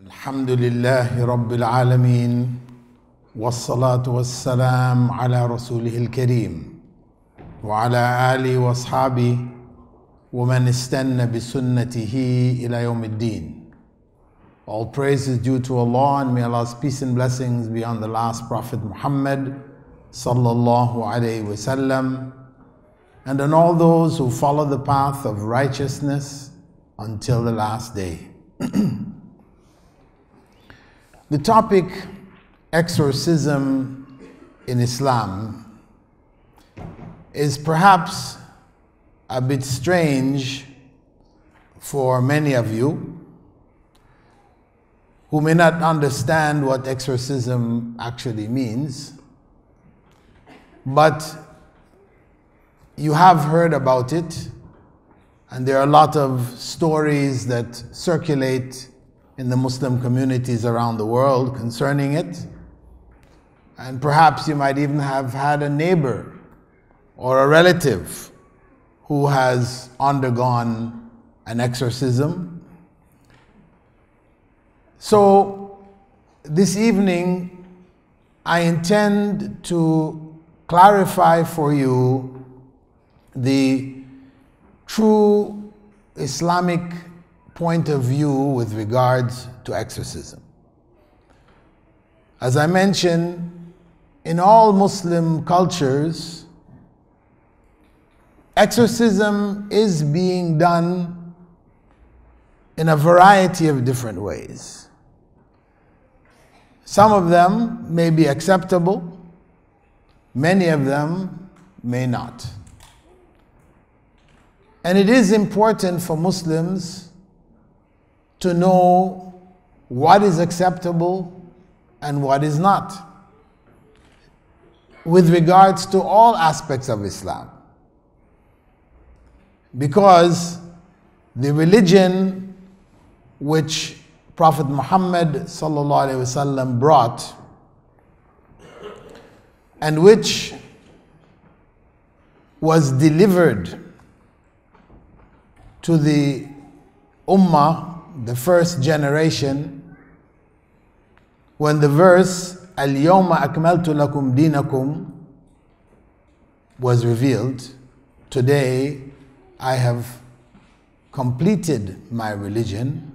الحمد لله رب العالمين والصلاة والسلام على رسوله الكريم وعلى آله وأصحابه ومن استنى بسنته إلى يوم الدين. All praise is due to Allah, and may Allah's peace and blessings be on the last Prophet Muhammad sallallahu alayhi wasallam, and on all those who follow the path of righteousness until the last day. The topic, exorcism in Islam, is perhaps a bit strange for many of you who may not understand what exorcism actually means, but you have heard about it, and there are a lot of stories that circulate in the Muslim communities around the world concerning it. And perhaps you might even have had a neighbor or a relative who has undergone an exorcism. So this evening, I intend to clarify for you the true Islamic point of view with regards to exorcism. As I mentioned, in all Muslim cultures, exorcism is being done in a variety of different ways. Some of them may be acceptable, many of them may not. And it is important for Muslims to know what is acceptable and what is not with regards to all aspects of Islam. Because the religion which Prophet Muhammad sallallahu alaihi wasallam brought, and which was delivered to the Ummah, the first generation, when the verse Al-Yawma Akmaltu Lakum Dinakum was revealed, today I have completed my religion.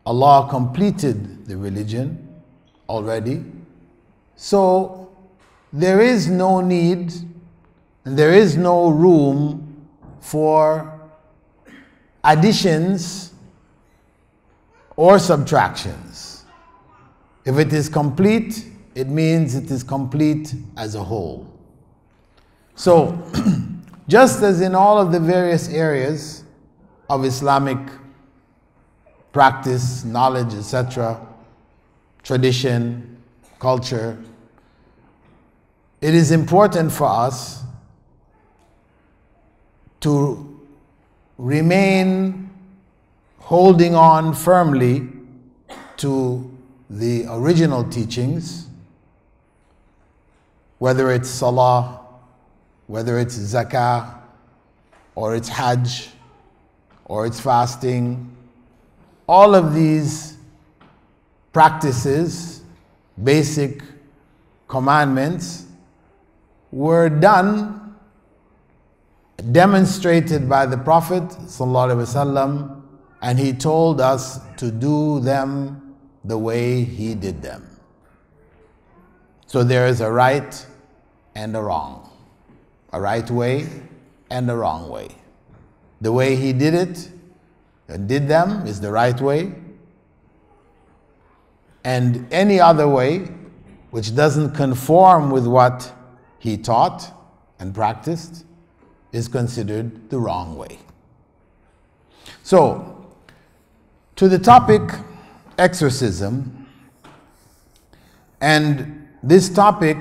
Allah completed the religion already. So there is no need and there is no room for additions or subtractions. If it is complete, it means it is complete as a whole. So, just as in all of the various areas of Islamic practice, knowledge, etc., tradition, culture, it is important for us to remain holding on firmly to the original teachings, whether it's salah, whether it's zakah, or it's hajj, or it's fasting. All of these practices, basic commandments, were demonstrated by the Prophet ﷺ, and he told us to do them the way he did them. So there is a right and a wrong, a right way and a wrong way. The way he did it and did them is the right way, and any other way which doesn't conform with what he taught and practiced is considered the wrong way. So, to the topic exorcism, and this topic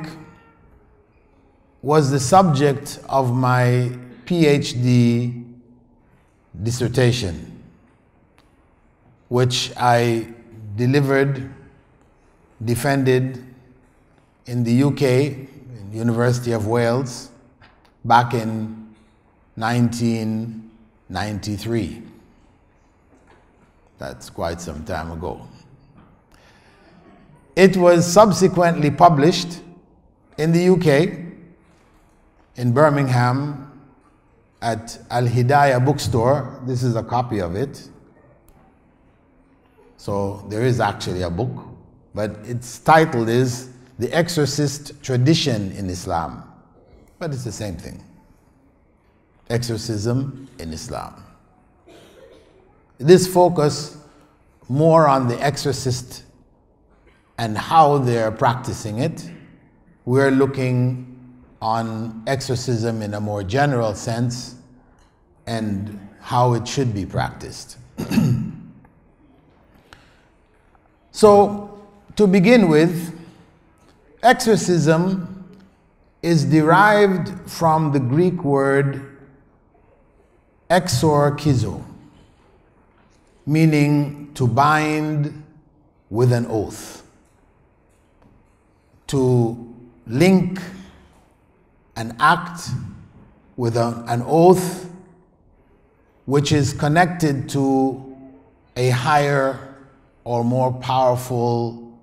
was the subject of my PhD dissertation, which I defended in the UK, in the University of Wales, back in 1993. That's quite some time ago. It was subsequently published in the UK, in Birmingham, at Al-Hidayah bookstore. This is a copy of it. So there is actually a book, but its title is The Exorcist Tradition in Islam. But it's the same thing. Exorcism in Islam. This focus more on the exorcist and how they're practicing it. We're looking on exorcism in a more general sense and how it should be practiced. So, to begin with, exorcism is derived from the Greek word exorchizo, meaning to bind with an oath, to link an act with an oath which is connected to a higher or more powerful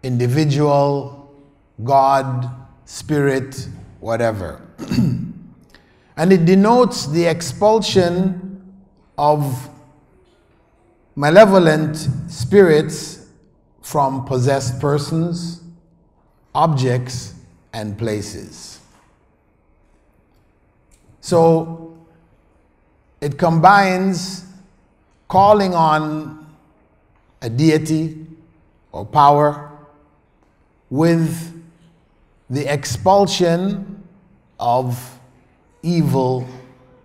individual, God, spirit, whatever. And it denotes the expulsion of malevolent spirits from possessed persons, objects, and places. So it combines calling on a deity or power with the expulsion of evil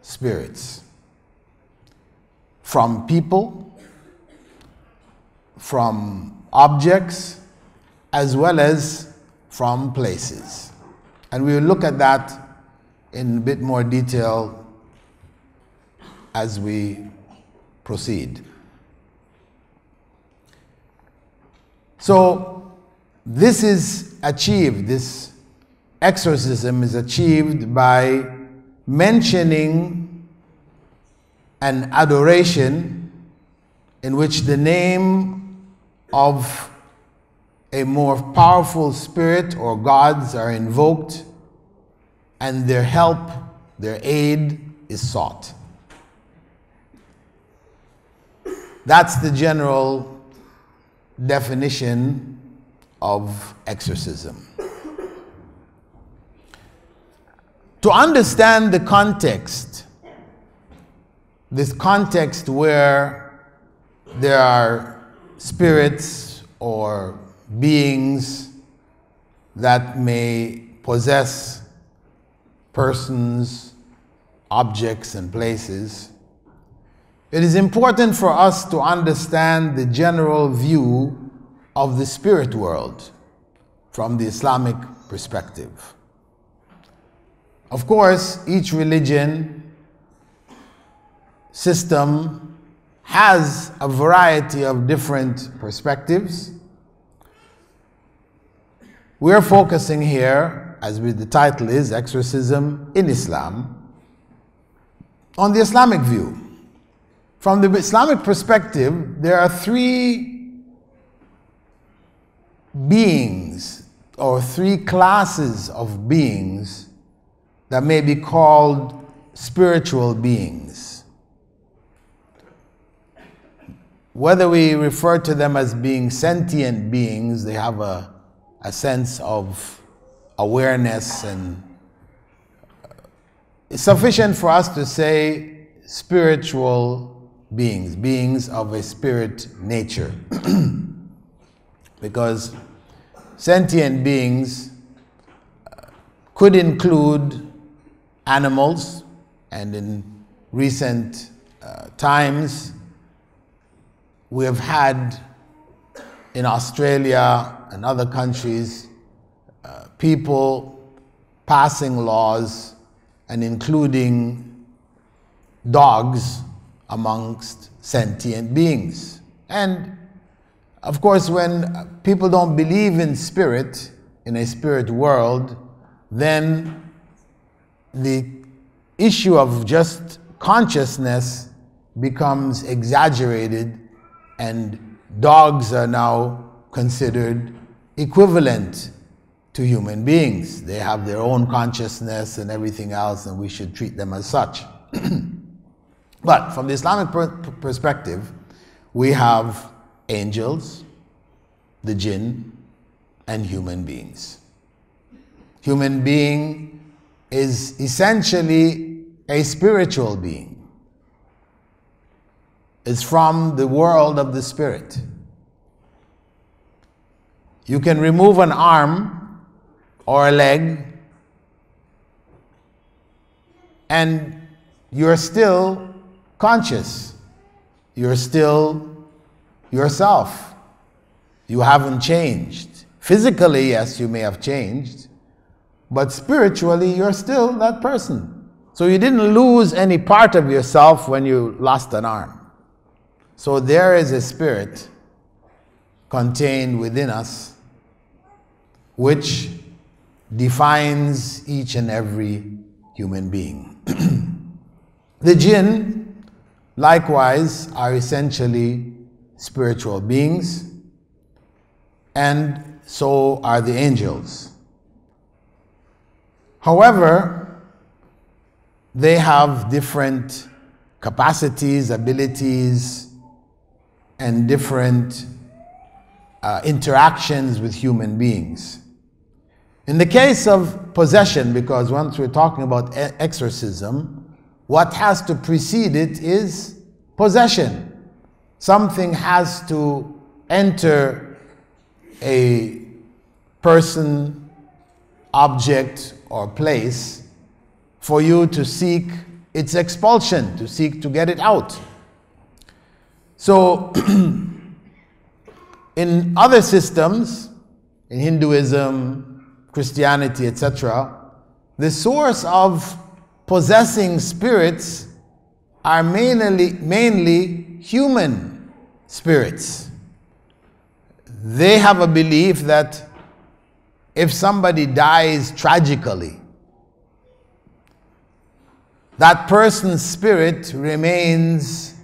spirits from people, from objects, as well as from places. And we will look at that in a bit more detail as we proceed. So this is achieved, this exorcism is achieved by mentioning an adoration in which the name of a more powerful spirit or gods are invoked and their help, their aid is sought. That's the general definition of exorcism. To understand the context, this context where there are spirits or beings that may possess persons, objects, and places, it is important for us to understand the general view of the spirit world from the Islamic perspective. Of course, each religion system has a variety of different perspectives. We're focusing here, as the title is, Exorcism in Islam, on the Islamic view. From the Islamic perspective, there are three beings or three classes of beings that may be called spiritual beings. Whether we refer to them as being sentient beings, they have a sense of awareness, and it's sufficient for us to say spiritual beings, beings of a spirit nature. Because sentient beings could include animals, and in recent times we have had in Australia and other countries people passing laws and including dogs amongst sentient beings. And of course, when people don't believe in spirit, in a spirit world, then the issue of just consciousness becomes exaggerated, and dogs are now considered equivalent to human beings. They have their own consciousness and everything else, and we should treat them as such. But from the Islamic perspective, we have angels, the jinn, and human beings. Human being is essentially a spiritual being. It's from the world of the spirit. You can remove an arm or a leg, and you're still conscious. You're still yourself. You haven't changed. Physically, yes, you may have changed, but spiritually, you're still that person. So you didn't lose any part of yourself when you lost an arm. So there is a spirit contained within us which defines each and every human being. The jinn, likewise, are essentially spiritual beings, and so are the angels. However, they have different capacities, abilities, and different interactions with human beings. In the case of possession, because once we're talking about exorcism, what has to precede it is possession. Something has to enter a person, object, or place for you to seek its expulsion, to seek to get it out. So, in other systems, in Hinduism, Christianity, etc., the source of possessing spirits are mainly human spirits. They have a belief that if somebody dies tragically, that person's spirit remains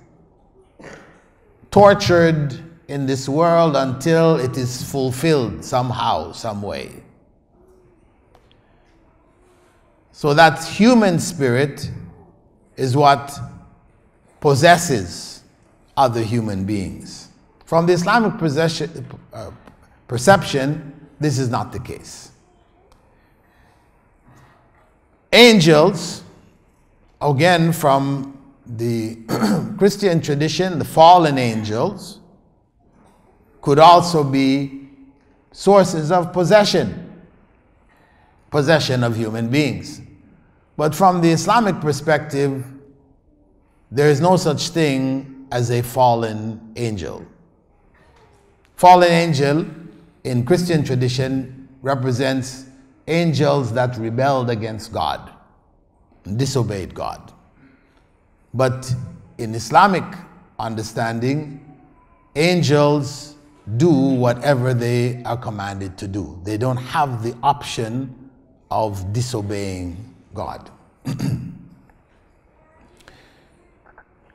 tortured in this world until it is fulfilled somehow, some way. So that human spirit is what possesses other human beings. From the Islamic perception, this is not the case. Angels, again from the Christian tradition, the fallen angels, could also be sources of possession of human beings. But from the Islamic perspective, there is no such thing as a fallen angel. Fallen angel in Christian tradition represents angels that rebelled against God and disobeyed God. But in Islamic understanding, angels do whatever they are commanded to do. They don't have the option of disobeying God.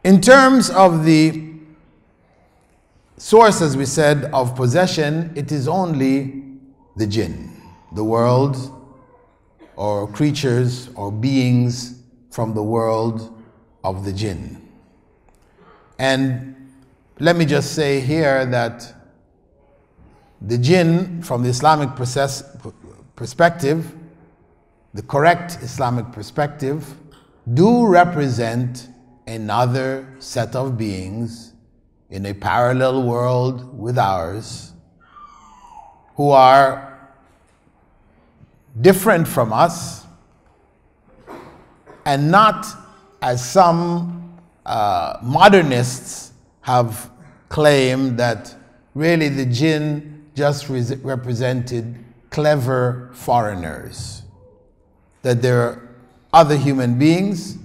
In terms of the source, as we said, of possession, it is only the jinn, the world or creatures or beings from the world of the jinn. And let me just say here that the jinn, from the Islamic perspective, the correct Islamic perspective, do represent another set of beings in a parallel world with ours who are different from us, and not as some modernists have claimed that really the jinn just represented clever foreigners, that there are other human beings,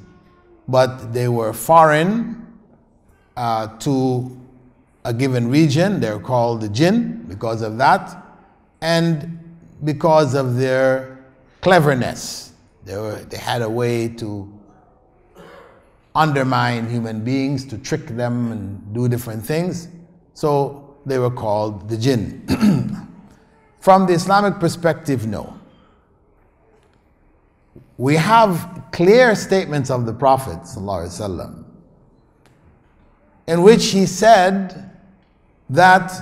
but they were foreign to a given region. They're called the jinn because of that, and because of their cleverness. They had a way to undermine human beings, to trick them and do different things. So they were called the jinn. From the Islamic perspective, no. We have clear statements of the Prophet ﷺ in which he said that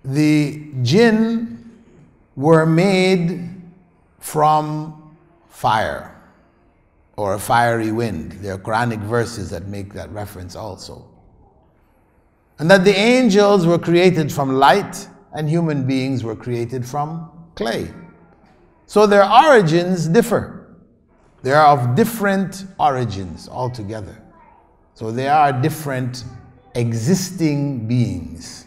the jinn were made from fire or a fiery wind. There are Quranic verses that make that reference also. And that the angels were created from light and human beings were created from clay. So their origins differ. They are of different origins altogether. So they are different existing beings.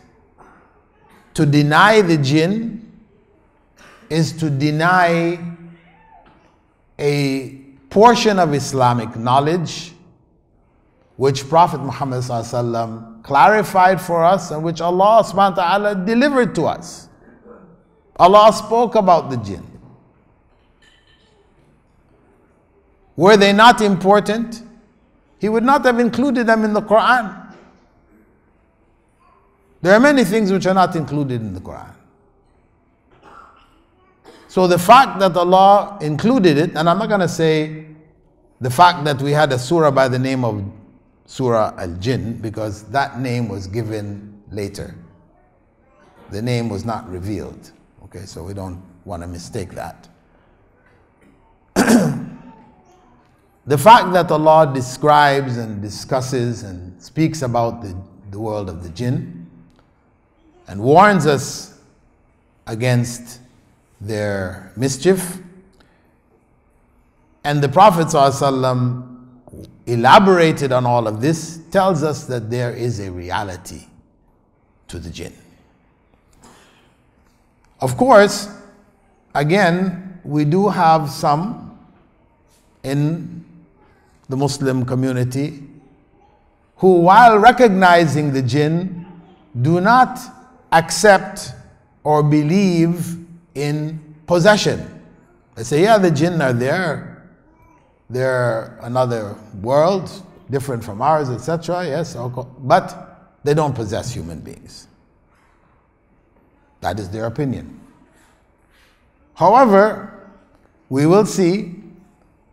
To deny the jinn is to deny a portion of Islamic knowledge which Prophet Muhammad ﷺ clarified for us and which Allah subhanahu wa ta'ala delivered to us. Allah spoke about the jinn. Were they not important, He would not have included them in the Quran. There are many things which are not included in the Quran. So the fact that Allah included it, and I'm not going to say the fact that we had a surah by the name of Surah Al-Jinn, because that name was given later. The name was not revealed. Okay, so we don't want to mistake that. The fact that Allah describes and discusses and speaks about the world of the jinn and warns us against their mischief, and the Prophet ﷺ elaborated on all of this, tells us that there is a reality to the jinn. Of course, again, we do have some in the Muslim community who, while recognizing the jinn, do not accept or believe in possession. They say, yeah, the jinn are there. They're another world, different from ours, etc. Yes, but they don't possess human beings. That is their opinion. However, we will see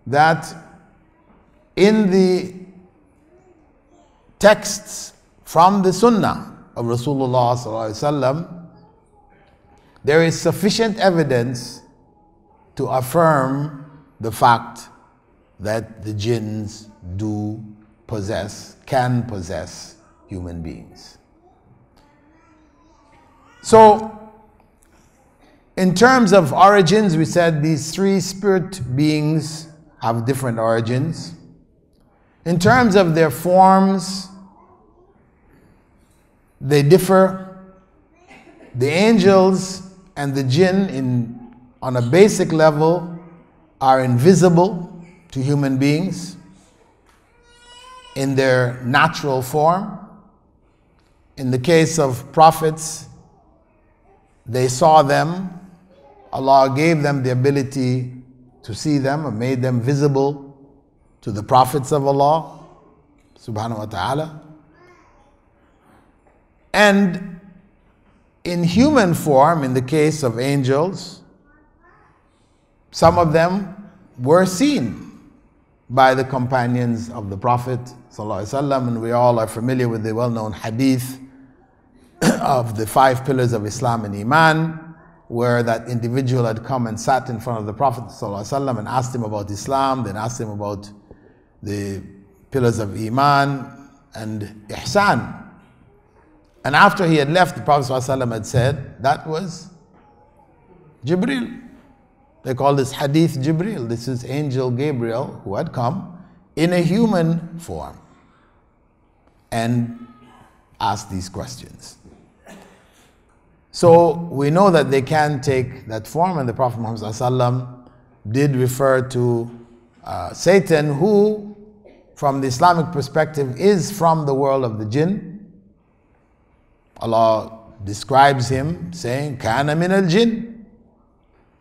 that in the texts from the Sunnah of Rasulullah ﷺ, there is sufficient evidence to affirm the fact that the jinns do possess, can possess human beings. So, in terms of origins, we said these three spirit beings have different origins. In terms of their forms, they differ. The angels and the jinn on a basic level are invisible to human beings in their natural form. In the case of prophets, they saw them. Allah gave them the ability to see them and made them visible to the prophets of Allah subhanahu wa ta'ala. And in human form, in the case of angels, some of them were seen by the companions of the Prophet ﷺ, and we all are familiar with the well-known hadith of the 5 pillars of Islam and Iman, where that individual had come and sat in front of the Prophet ﷺ and asked him about Islam, then asked him about the pillars of Iman and Ihsan. And after he had left, the Prophet ﷺ had said, that was Jibril. They call this hadith Jibril. This is Angel Gabriel who had come in a human form and asked these questions. So we know that they can take that form, and the Prophet Muhammad ﷺ did refer to Satan, who from the Islamic perspective is from the world of the jinn. Allah describes him saying, Kana min al-jinn.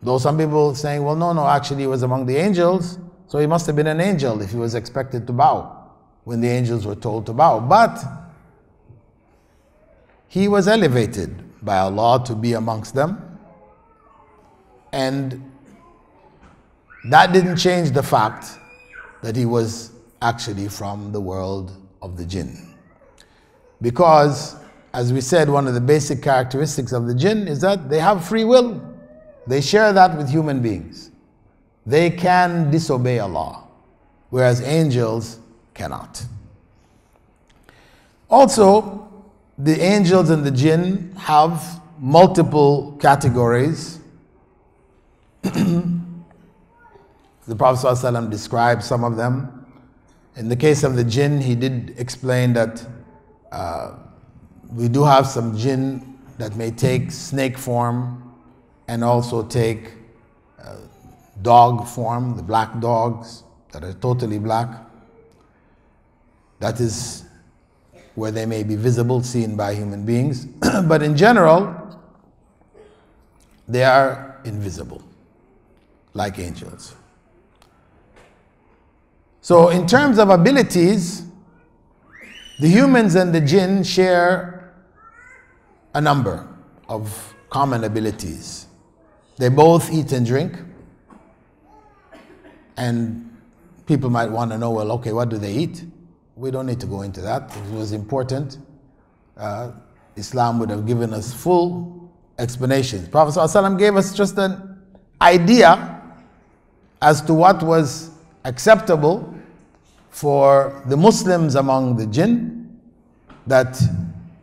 Though some people saying, well, no, actually he was among the angels, so he must have been an angel if he was expected to bow. when the angels were told to bow. But he was elevated by Allah to be amongst them, and that didn't change the fact that he was actually from the world of the jinn. Because, as we said, one of the basic characteristics of the jinn is that they have free will. They share that with human beings. They can disobey Allah, whereas angels cannot. Also, the angels and the jinn have multiple categories. The Prophet ﷺ described some of them. In the case of the jinn, he did explain that we do have some jinn that may take snake form and also take dog form, the black dogs that are totally black. That is where they may be visible, seen by human beings. But in general, they are invisible, like angels. So in terms of abilities, the humans and the jinn share a number of common abilities. They both eat and drink. And people might want to know, well, okay, what do they eat? We don't need to go into that. If it was important, Islam would have given us full explanations. Prophet ﷺ gave us just an idea as to what was acceptable for the Muslims among the jinn, that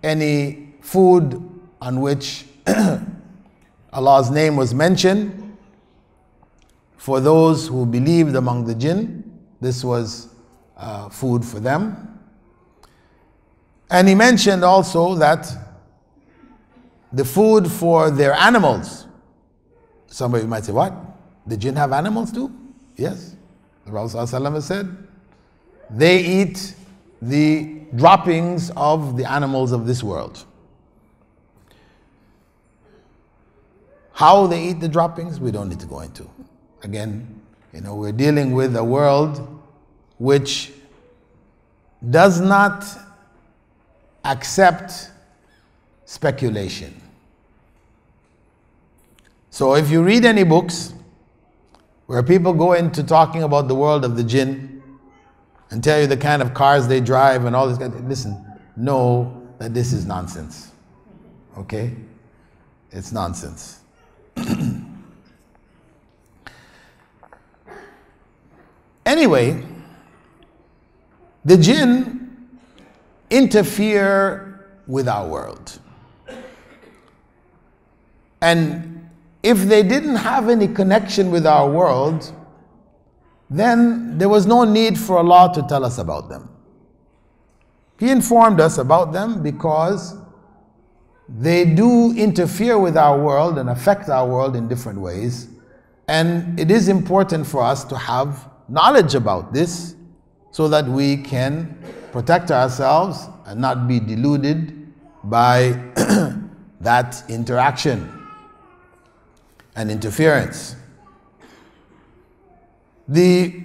any food on which Allah's name was mentioned, for those who believed among the jinn, this was food for them. And he mentioned also that the food for their animals. Somebody might say, what? The jinn have animals too? Yes. The Prophet ﷺ said, they eat the droppings of the animals of this world. How they eat the droppings, we don't need to go into. Again, we're dealing with a world which does not accept speculation. So if you read any books where people go into talking about the world of the jinn and tell you the kind of cars they drive and all this, listen, know that this is nonsense. Okay? It's nonsense. Anyway, the jinn interfere with our world. And if they didn't have any connection with our world, then there was no need for Allah to tell us about them. He informed us about them because they do interfere with our world and affect our world in different ways. And it is important for us to have knowledge about this so that we can protect ourselves and not be deluded by that interaction and interference. The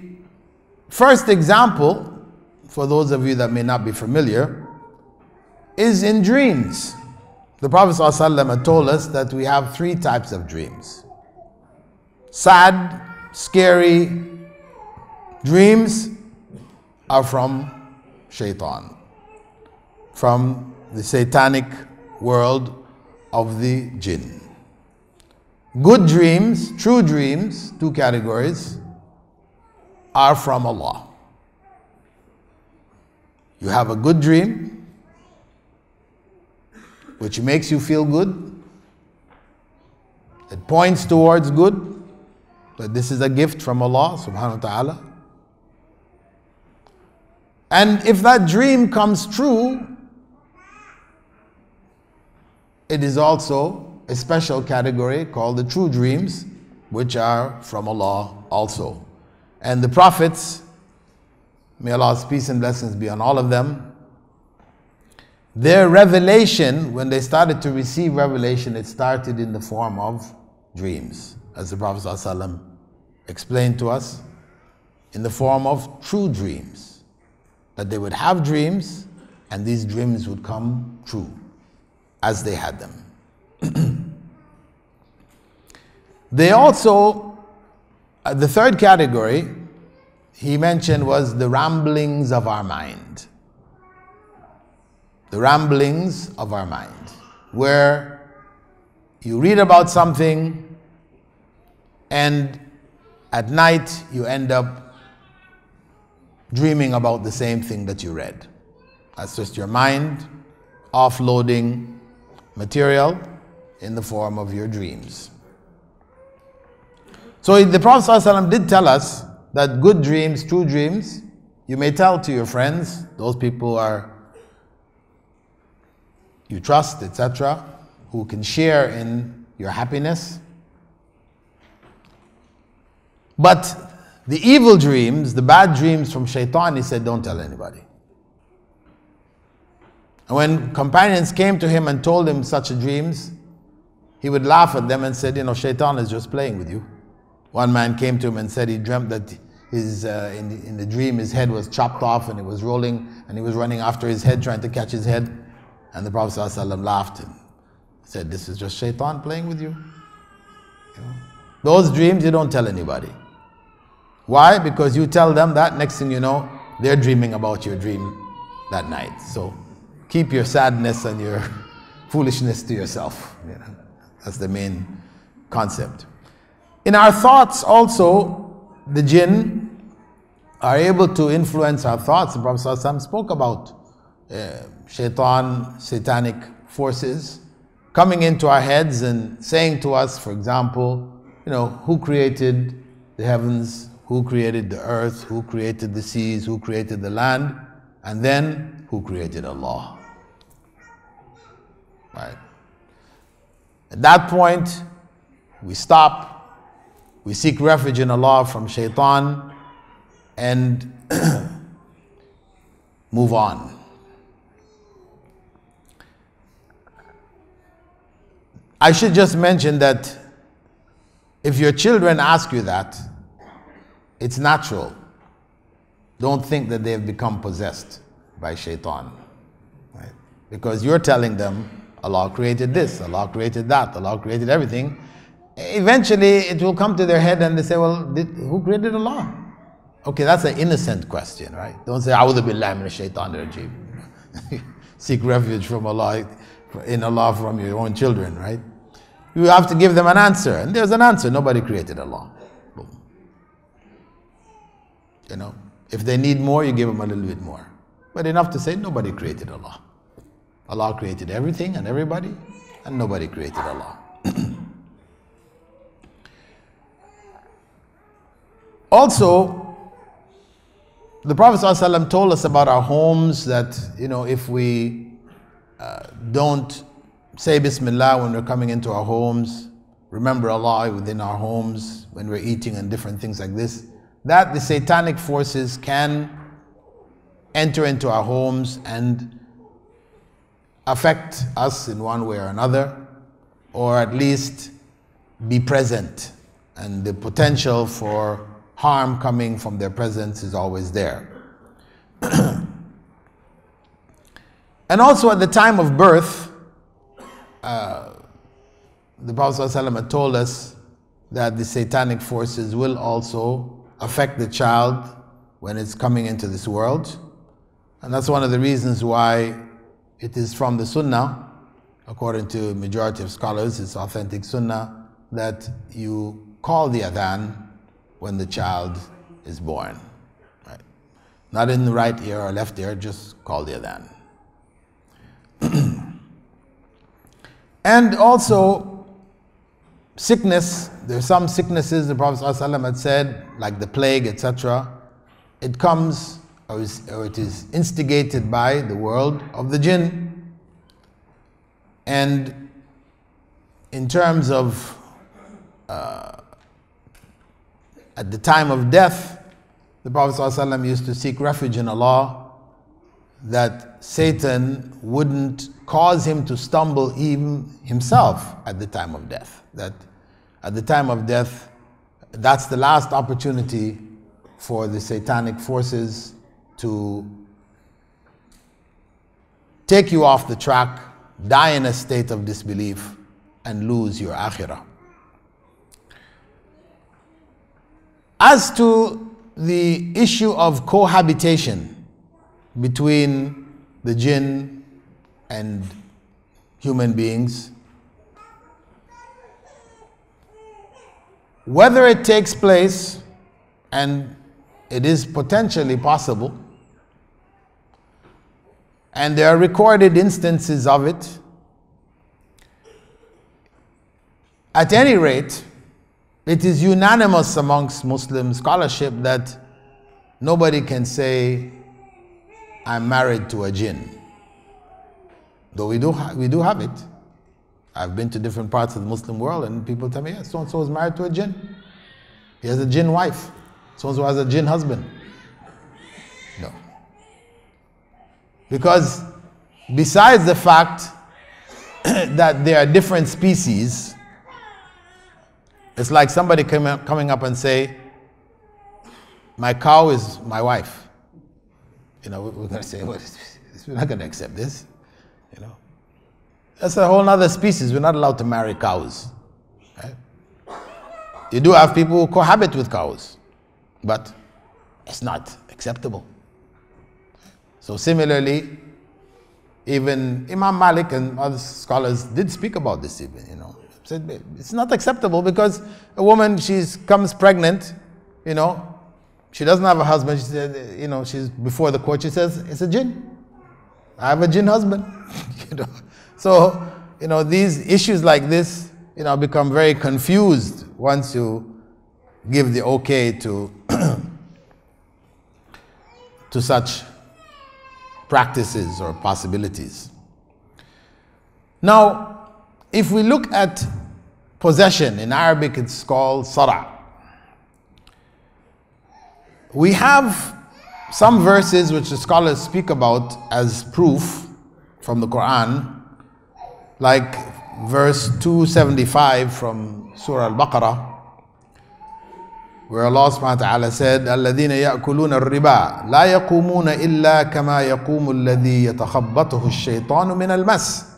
first example, for those of you that may not be familiar, is in dreams. The Prophet ﷺ had told us that we have 3 types of dreams. Sad, scary dreams are from shaitan, from the satanic world of the jinn. Good dreams, true dreams, 2 categories, are from Allah. You have a good dream, which makes you feel good. It points towards good, that this is a gift from Allah subhanahu wa ta'ala. And if that dream comes true, it is also a special category called the true dreams, which are from Allah also. And the prophets, may Allah's peace and blessings be on all of them, their revelation, when they started to receive revelation, it started in the form of dreams, as the Prophet ﷺ explained to us, in the form of true dreams. that they would have dreams, and these dreams would come true as they had them. They also, the third category he mentioned was the ramblings of our mind. The ramblings of our mind, where you read about something and at night you end up dreaming about the same thing that you read. That's just your mind offloading material in the form of your dreams. So the Prophet ﷺ did tell us that good dreams, true dreams, you may tell to your friends, those people you trust, etc., who can share in your happiness. But the evil dreams, the bad dreams from shaitan, he said, don't tell anybody. And when companions came to him and told him such dreams, he would laugh at them and said, shaitan is just playing with you. One man came to him and said he dreamt that in the dream his head was chopped off and it was rolling and he was running after his head trying to catch his head. And the Prophet ﷺ laughed and said, this is just shaitan playing with you. Those dreams you don't tell anybody. Why? Because you tell them that, next thing you know, they're dreaming about your dream that night. So keep your sadness and your foolishness to yourself. That's the main concept. In our thoughts also, the jinn are able to influence our thoughts. The Prophet ﷺ spoke about satanic forces coming into our heads and saying to us, for example, who created the heavens, who created the earth, who created the seas, who created the land, and then who created Allah. Right? At that point, we stop. We seek refuge in Allah from shaitan and move on. I should just mention that if your children ask you that, it's natural. Don't think that they have become possessed by shaitan. Right? Because you're telling them, Allah created this, Allah created that, Allah created everything. Eventually it will come to their head and they say, well, who created Allah? Okay, that's an innocent question, right? Don't say, A'udhu billahi minash shaitanir rajeem. Seek refuge from Allah, in Allah from your own children, right? You have to give them an answer, and there's an answer. Nobody created Allah. Boom. If they need more, you give them a little bit more. But enough to say, nobody created Allah. Allah created everything and everybody, and nobody created Allah. Also, the Prophet ﷺ told us about our homes that, if we don't say Bismillah when we're coming into our homes, remember Allah within our homes when we're eating and different things like this, that the satanic forces can enter into our homes and affect us in one way or another, or at least be present, and the potential for harm coming from their presence is always there. And also at the time of birth, the Prophet ﷺ had told us that the satanic forces will also affect the child when it's coming into this world. And that's one of the reasons why it is from the Sunnah, according to a majority of scholars, it's authentic Sunnah, that you call the adhan when the child is born. Right? Not in the right ear or left ear, just call the adhan. And also sickness. There's some sicknesses the Prophet ﷺ had said, like the plague, etc. It comes or it is instigated by the world of the jinn. And in terms of at the time of death, the Prophet ﷺ used to seek refuge in Allah that Satan wouldn't cause him to stumble even himself at the time of death. That at the time of death, that's the last opportunity for the satanic forces to take you off the track, die in a state of disbelief, and lose your akhirah. As to the issue of cohabitation between the jinn and human beings, whether it takes place, and it is potentially possible, and there are recorded instances of it, at any rate, it is unanimous amongst Muslim scholarship that nobody can say, I'm married to a jinn. Though we do have it. I've been to different parts of the Muslim world and people tell me, yes, so-and-so is married to a jinn. He has a jinn wife. So-and-so has a jinn husband. No. Because besides the fact that there are different species, it's like somebody coming up and say, my cow is my wife. You know, we're going to say, well, we're not going to accept this. You know, that's a whole other species. We're not allowed to marry cows. Right? You do have people who cohabit with cows, but it's not acceptable. So similarly, even Imam Malik and other scholars did speak about this even, you know. Said it's not acceptable because a woman, comes pregnant, you know, she doesn't have a husband, she said, you know, she's before the court, she says, it's a jinn. I have a jinn husband. You know. So, you know, these issues like this, you know, become very confused once you give the okay to to such practices or possibilities. Now, if we look at possession, in Arabic it's called sara'. We have some verses which the scholars speak about as proof from the Quran, like verse 275 from Surah Al-Baqarah, where Allah subhanahu wa ta'ala said, الَّذِينَ يَأْكُلُونَ الرِّبَا لَا يَقُومُونَ إِلَّا كَمَا يَقُومُ الَّذِي يَتَخَبَّطُهُ الشَّيْطَانُ مِنَ الْمَسِّ.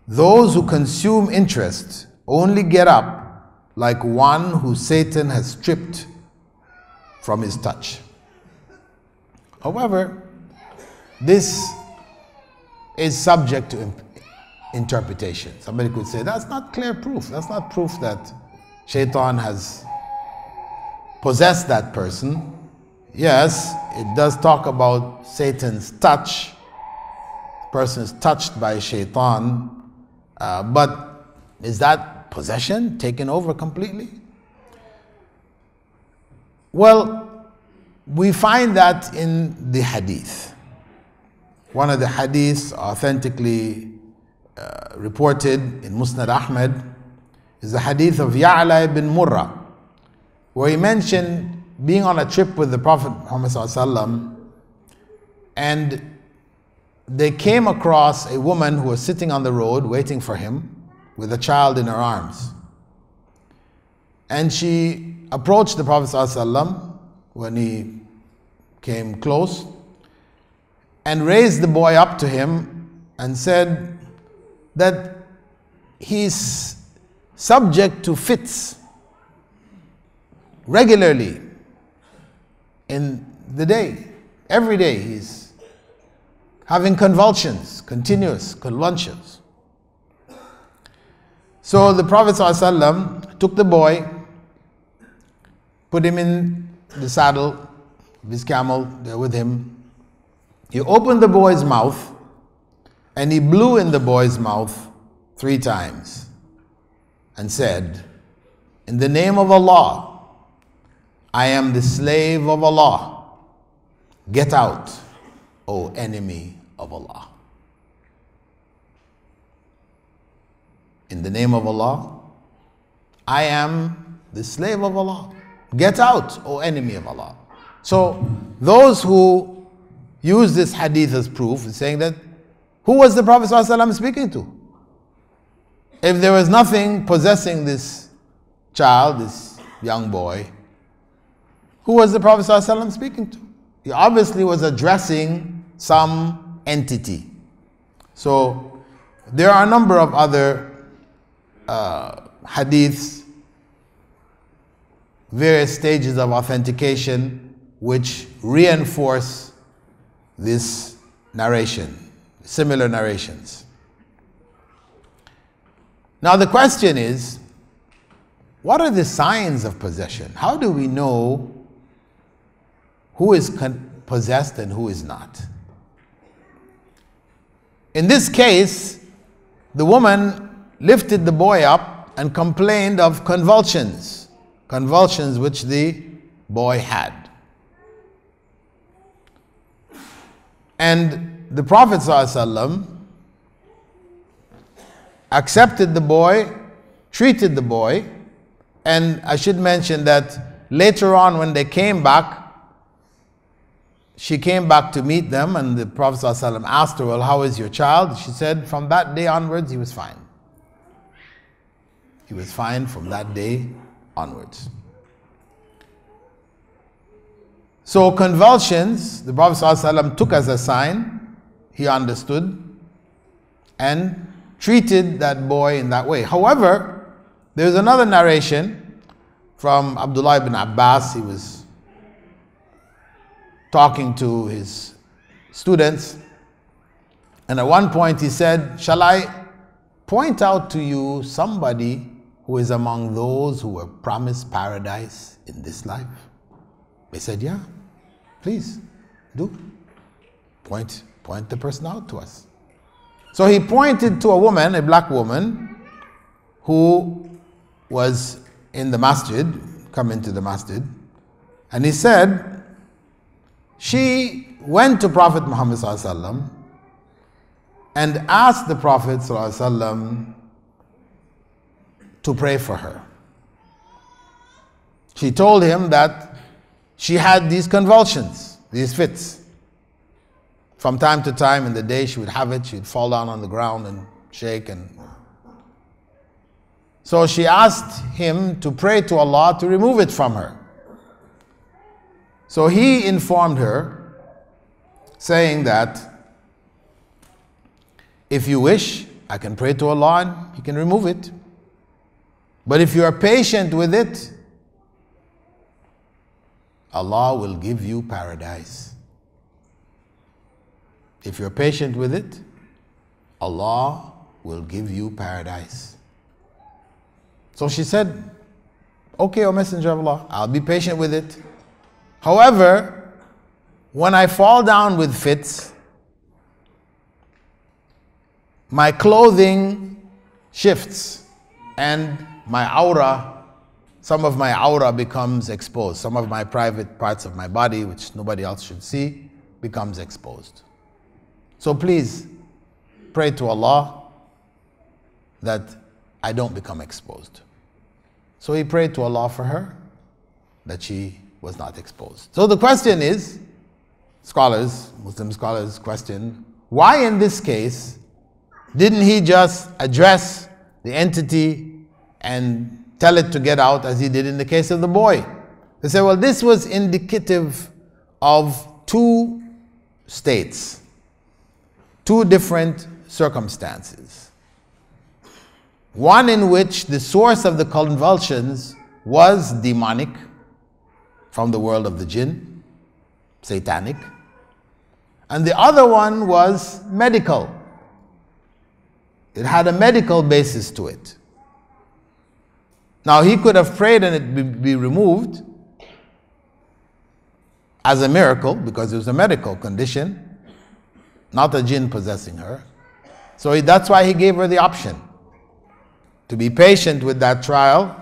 Those who consume interest only get up like one who Satan has stripped from his touch. However, this is subject to interpretation. Somebody could say, that's not clear proof. That's not proof that Shaitan has possessed that person. Yes, it does talk about Satan's touch. The person is touched by Shaitan. But is that possession taken over completely? Well, we find that in the hadith. One of the hadiths authentically reported in Musnad Ahmad is the hadith of Ya'la ibn Murrah, where he mentioned being on a trip with the Prophet Muhammad ﷺ, and they came across a woman who was sitting on the road waiting for him with a child in her arms. And she approached the Prophet ﷺ when he came close and raised the boy up to him and said that he's subject to fits regularly in the day. Every day he's having convulsions, continuous convulsions. So the Prophet ﷺ took the boy, put him in the saddle of his camel there with him. He opened the boy's mouth and he blew in the boy's mouth 3 times and said, in the name of Allah, I am the slave of Allah. Get out, O enemy of Allah. In the name of Allah, I am the slave of Allah. Get out, O enemy of Allah. So those who use this hadith as proof is saying that who was the Prophet ﷺ speaking to? If there was nothing possessing this child, this young boy, who was the Prophet ﷺ speaking to? He obviously was addressing some entity. So there are a number of other hadiths, various stages of authentication, which reinforce this narration, similar narrations. Now the question is, what are the signs of possession? How do we know who is possessed and who is not? In this case, the woman lifted the boy up and complained of convulsions which the boy had. And the Prophet ﷺ accepted the boy, treated the boy, and I should mention that later on when they came back, she came back to meet them, and the Prophet ﷺ asked her, well, how is your child? She said, from that day onwards, he was fine. He was fine from that day onwards. So convulsions, the Prophet ﷺ took as a sign, he understood, and treated that boy in that way. However, there's another narration from Abdullah ibn Abbas. He was talking to his students, and at one point he said, shall I point out to you somebody who is among those who were promised paradise in this life? They said, yeah, please do. Point the person out to us. So he pointed to a woman, a black woman, who was in the masjid, come into the masjid, and he said, she went to Prophet Muhammad ﷺ and asked the Prophet ﷺ to pray for her. She told him that she had these convulsions, these fits. From time to time in the day she would have it, she would fall down on the ground and shake. And so she asked him to pray to Allah to remove it from her. So he informed her, saying that if you wish, I can pray to Allah and He can remove it. But if you are patient with it, Allah will give you paradise. If you're patient with it, Allah will give you paradise. So she said, okay, O Messenger of Allah, I'll be patient with it. However, when I fall down with fits, my clothing shifts and my aura, some of my aura becomes exposed. Some of my private parts of my body, which nobody else should see, becomes exposed. So please pray to Allah that I don't become exposed. So he prayed to Allah for her that she was not exposed. So the question is, scholars, Muslim scholars question, why in this case didn't he just address the entity and tell it to get out as he did in the case of the boy? They say, well, this was indicative of two states, two different circumstances. One in which the source of the convulsions was demonic, from the world of the jinn, satanic, and the other one was medical. It had a medical basis to it. Now he could have prayed and it be removed as a miracle because it was a medical condition, not a jinn possessing her. So that's why he gave her the option to be patient with that trial,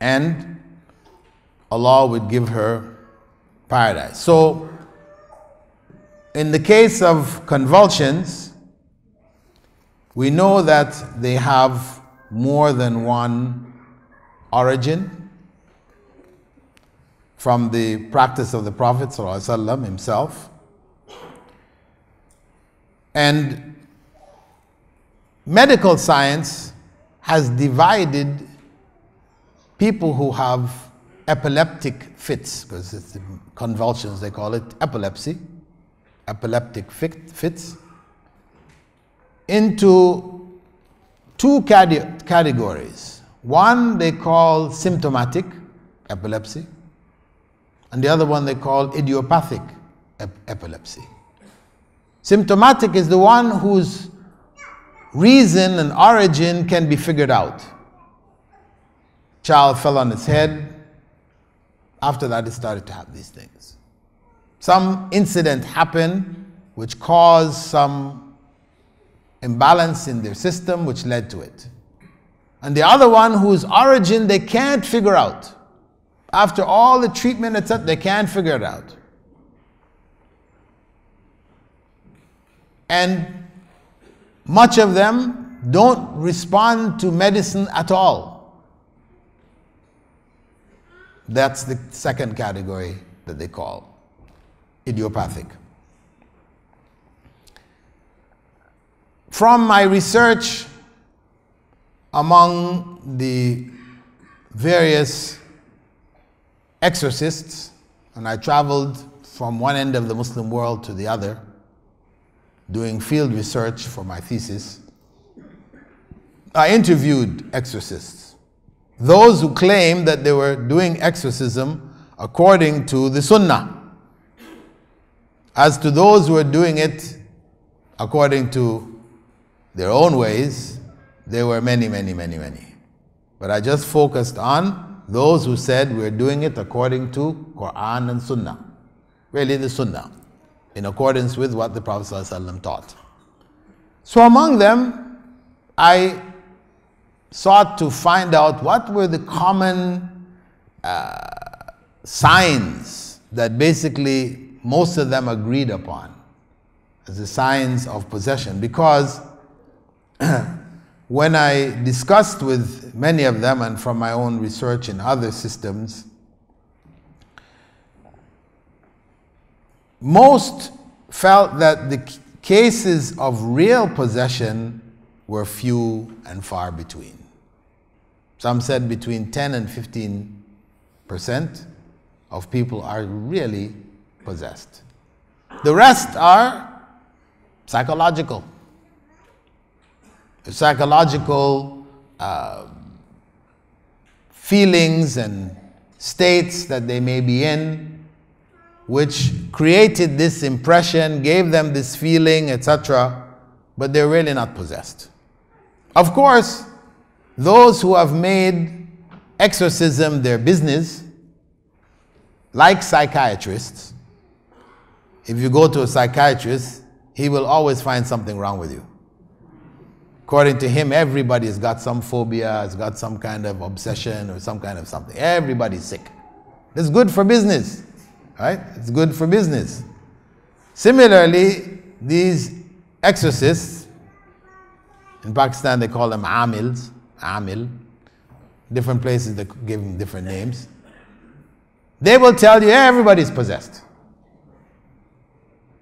and Allah would give her paradise. So in the case of convulsions, we know that they have more than one origin from the practice of the Prophet ﷺ himself. And medical science has divided people who have epileptic fits, because it's the convulsions, they call it epilepsy. epileptic fits into two categories. One they call symptomatic epilepsy, and the other one they call idiopathic epilepsy. Symptomatic is the one whose reason and origin can be figured out. Child fell on its head. After that, it started to have these things. Some incident happened which caused some imbalance in their system which led to it. And the other one whose origin they can't figure out. After all the treatment, etc., they can't figure it out. And much of them don't respond to medicine at all. That's the second category that they call idiopathic. From my research among the various exorcists, and I traveled from one end of the Muslim world to the other, doing field research for my thesis, I interviewed exorcists. Those who claim that they were doing exorcism according to the Sunnah. As to those who are doing it according to their own ways, there were many, many, many, many. But I just focused on those who said we're doing it according to Quran and Sunnah. Really the Sunnah, in accordance with what the Prophet ﷺ taught. So among them, I sought to find out what were the common signs that basically most of them agreed upon as the signs of possession. Because when I discussed with many of them, and from my own research in other systems, most felt that the cases of real possession were few and far between. Some said between 10 and 15% of people are really possessed. The rest are psychological. Psychological feelings and states that they may be in, which created this impression, gave them this feeling, etc., but they're really not possessed. Of course, those who have made exorcism their business, like psychiatrists, if you go to a psychiatrist, he will always find something wrong with you. According to him, everybody has got some phobia, has got some kind of obsession or some kind of something. Everybody's sick. It's good for business, right? It's good for business. Similarly, these exorcists, in Pakistan they call them amils, amil. Different places they give them different names. They will tell you everybody's possessed.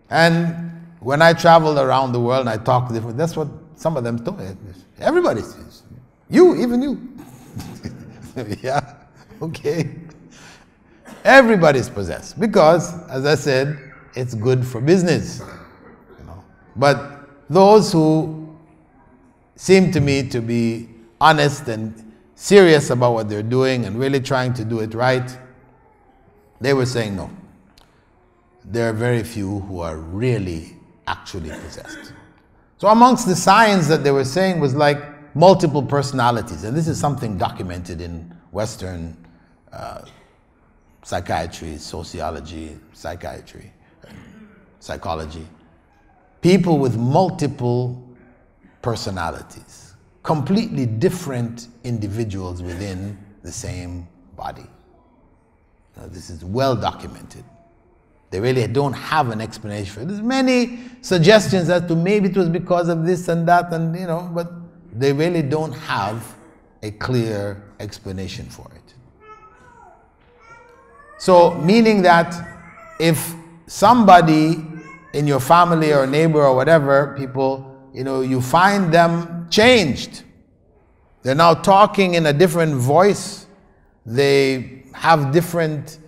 And when I traveled around the world and I talked to different, that's what some of them told me. Everybody's, even you. Yeah, okay. Everybody's possessed because, as I said, it's good for business. You know. But those who seem to me to be honest and serious about what they're doing and really trying to do it right, they were saying no. There are very few who are really actually possessed. So amongst the signs that they were saying was like multiple personalities, and this is something documented in Western psychiatry, sociology, psychiatry, psychology. People with multiple personalities, completely different individuals within the same body. Now, this is well documented. They really don't have an explanation for it. There's many suggestions as to maybe it was because of this and that, and but they really don't have a clear explanation for it. So, meaning that if somebody in your family or neighbor or whatever, people, you find them changed. They're now talking in a different voice. They have different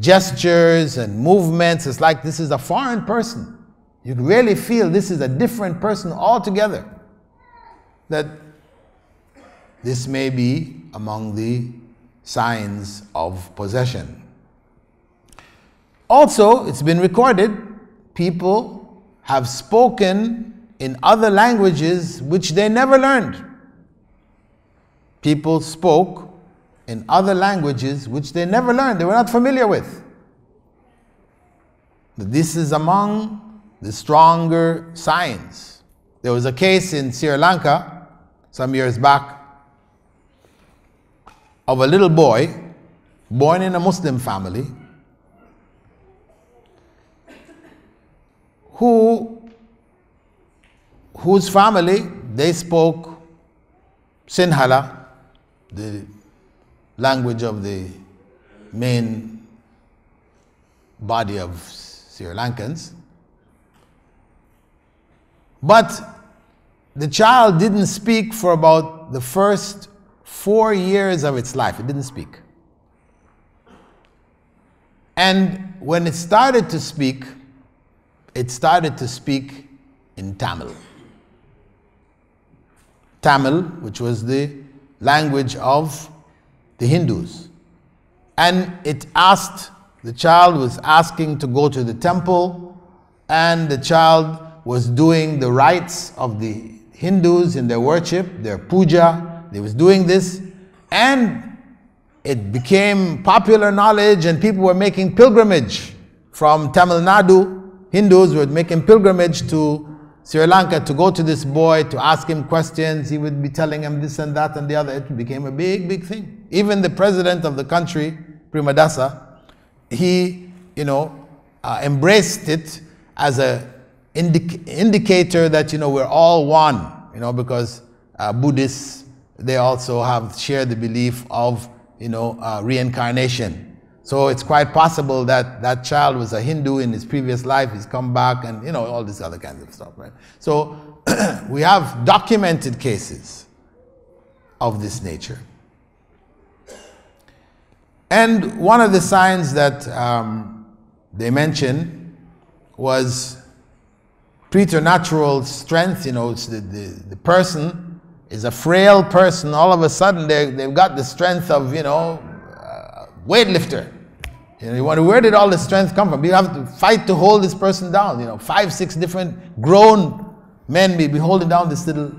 gestures and movements. It's like this is a foreign person. You really feel this is a different person altogether. That this may be among the signs of possession. Also, it's been recorded, people have spoken in other languages which they never learned. People spoke in other languages which they never learned, they were not familiar with. This is among the stronger signs. There was a case in Sri Lanka some years back of a little boy born in a Muslim family whose family, they spoke Sinhala, the language of the main body of Sri Lankans. But the child didn't speak for about the first 4 years of its life. It didn't speak. And when it started to speak in Tamil. Tamil, which was the language of the Hindus. And the child was asking to go to the temple, and the child was doing the rites of the Hindus in their worship, their puja. They was doing this, and it became popular knowledge, and people were making pilgrimage from Tamil Nadu. Hindus were making pilgrimage to Sri Lanka to go to this boy, to ask him questions. He would be telling him this and that and the other. It became a big, big thing. Even the president of the country, Premadasa, he, embraced it as a indicator that, we're all one, because Buddhists, they also share the belief of, reincarnation. So it's quite possible that that child was a Hindu in his previous life, he's come back, and all this other kinds of stuff, right? So we have documented cases of this nature. And one of the signs that they mentioned was preternatural strength. It's the person is a frail person. All of a sudden they've got the strength of, weightlifter. Where did all the strength come from? You have to fight to hold this person down. 5, 6 different grown men be holding down this little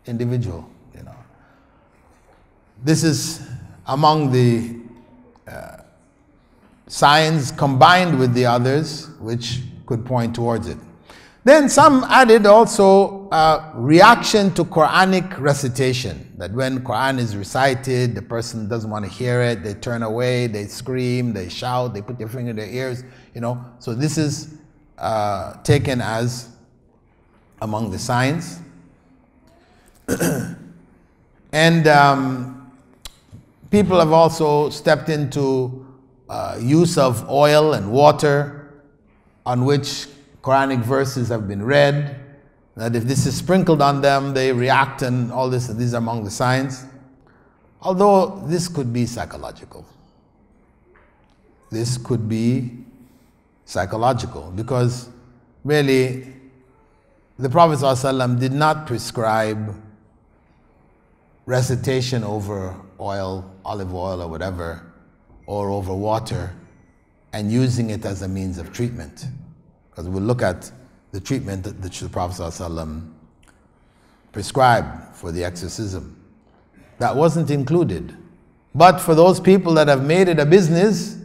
individual. This is among the signs combined with the others which could point towards it. Then some added also reaction to Quranic recitation, that when Quran is recited, the person doesn't want to hear it, they turn away, they scream, they shout, they put their finger in their ears, So this is taken as among the signs. And people have also stepped into use of oil and water on which Quranic verses have been read, that if this is sprinkled on them, they react and all this, and these are among the signs. Although this could be psychological. This could be psychological because really the Prophet ﷺ did not prescribe recitation over oil, olive oil or whatever, or over water, and using it as a means of treatment. Because we'll look at the treatment that the Prophet ﷺ prescribed for the exorcism. That wasn't included. But for those people that have made it a business,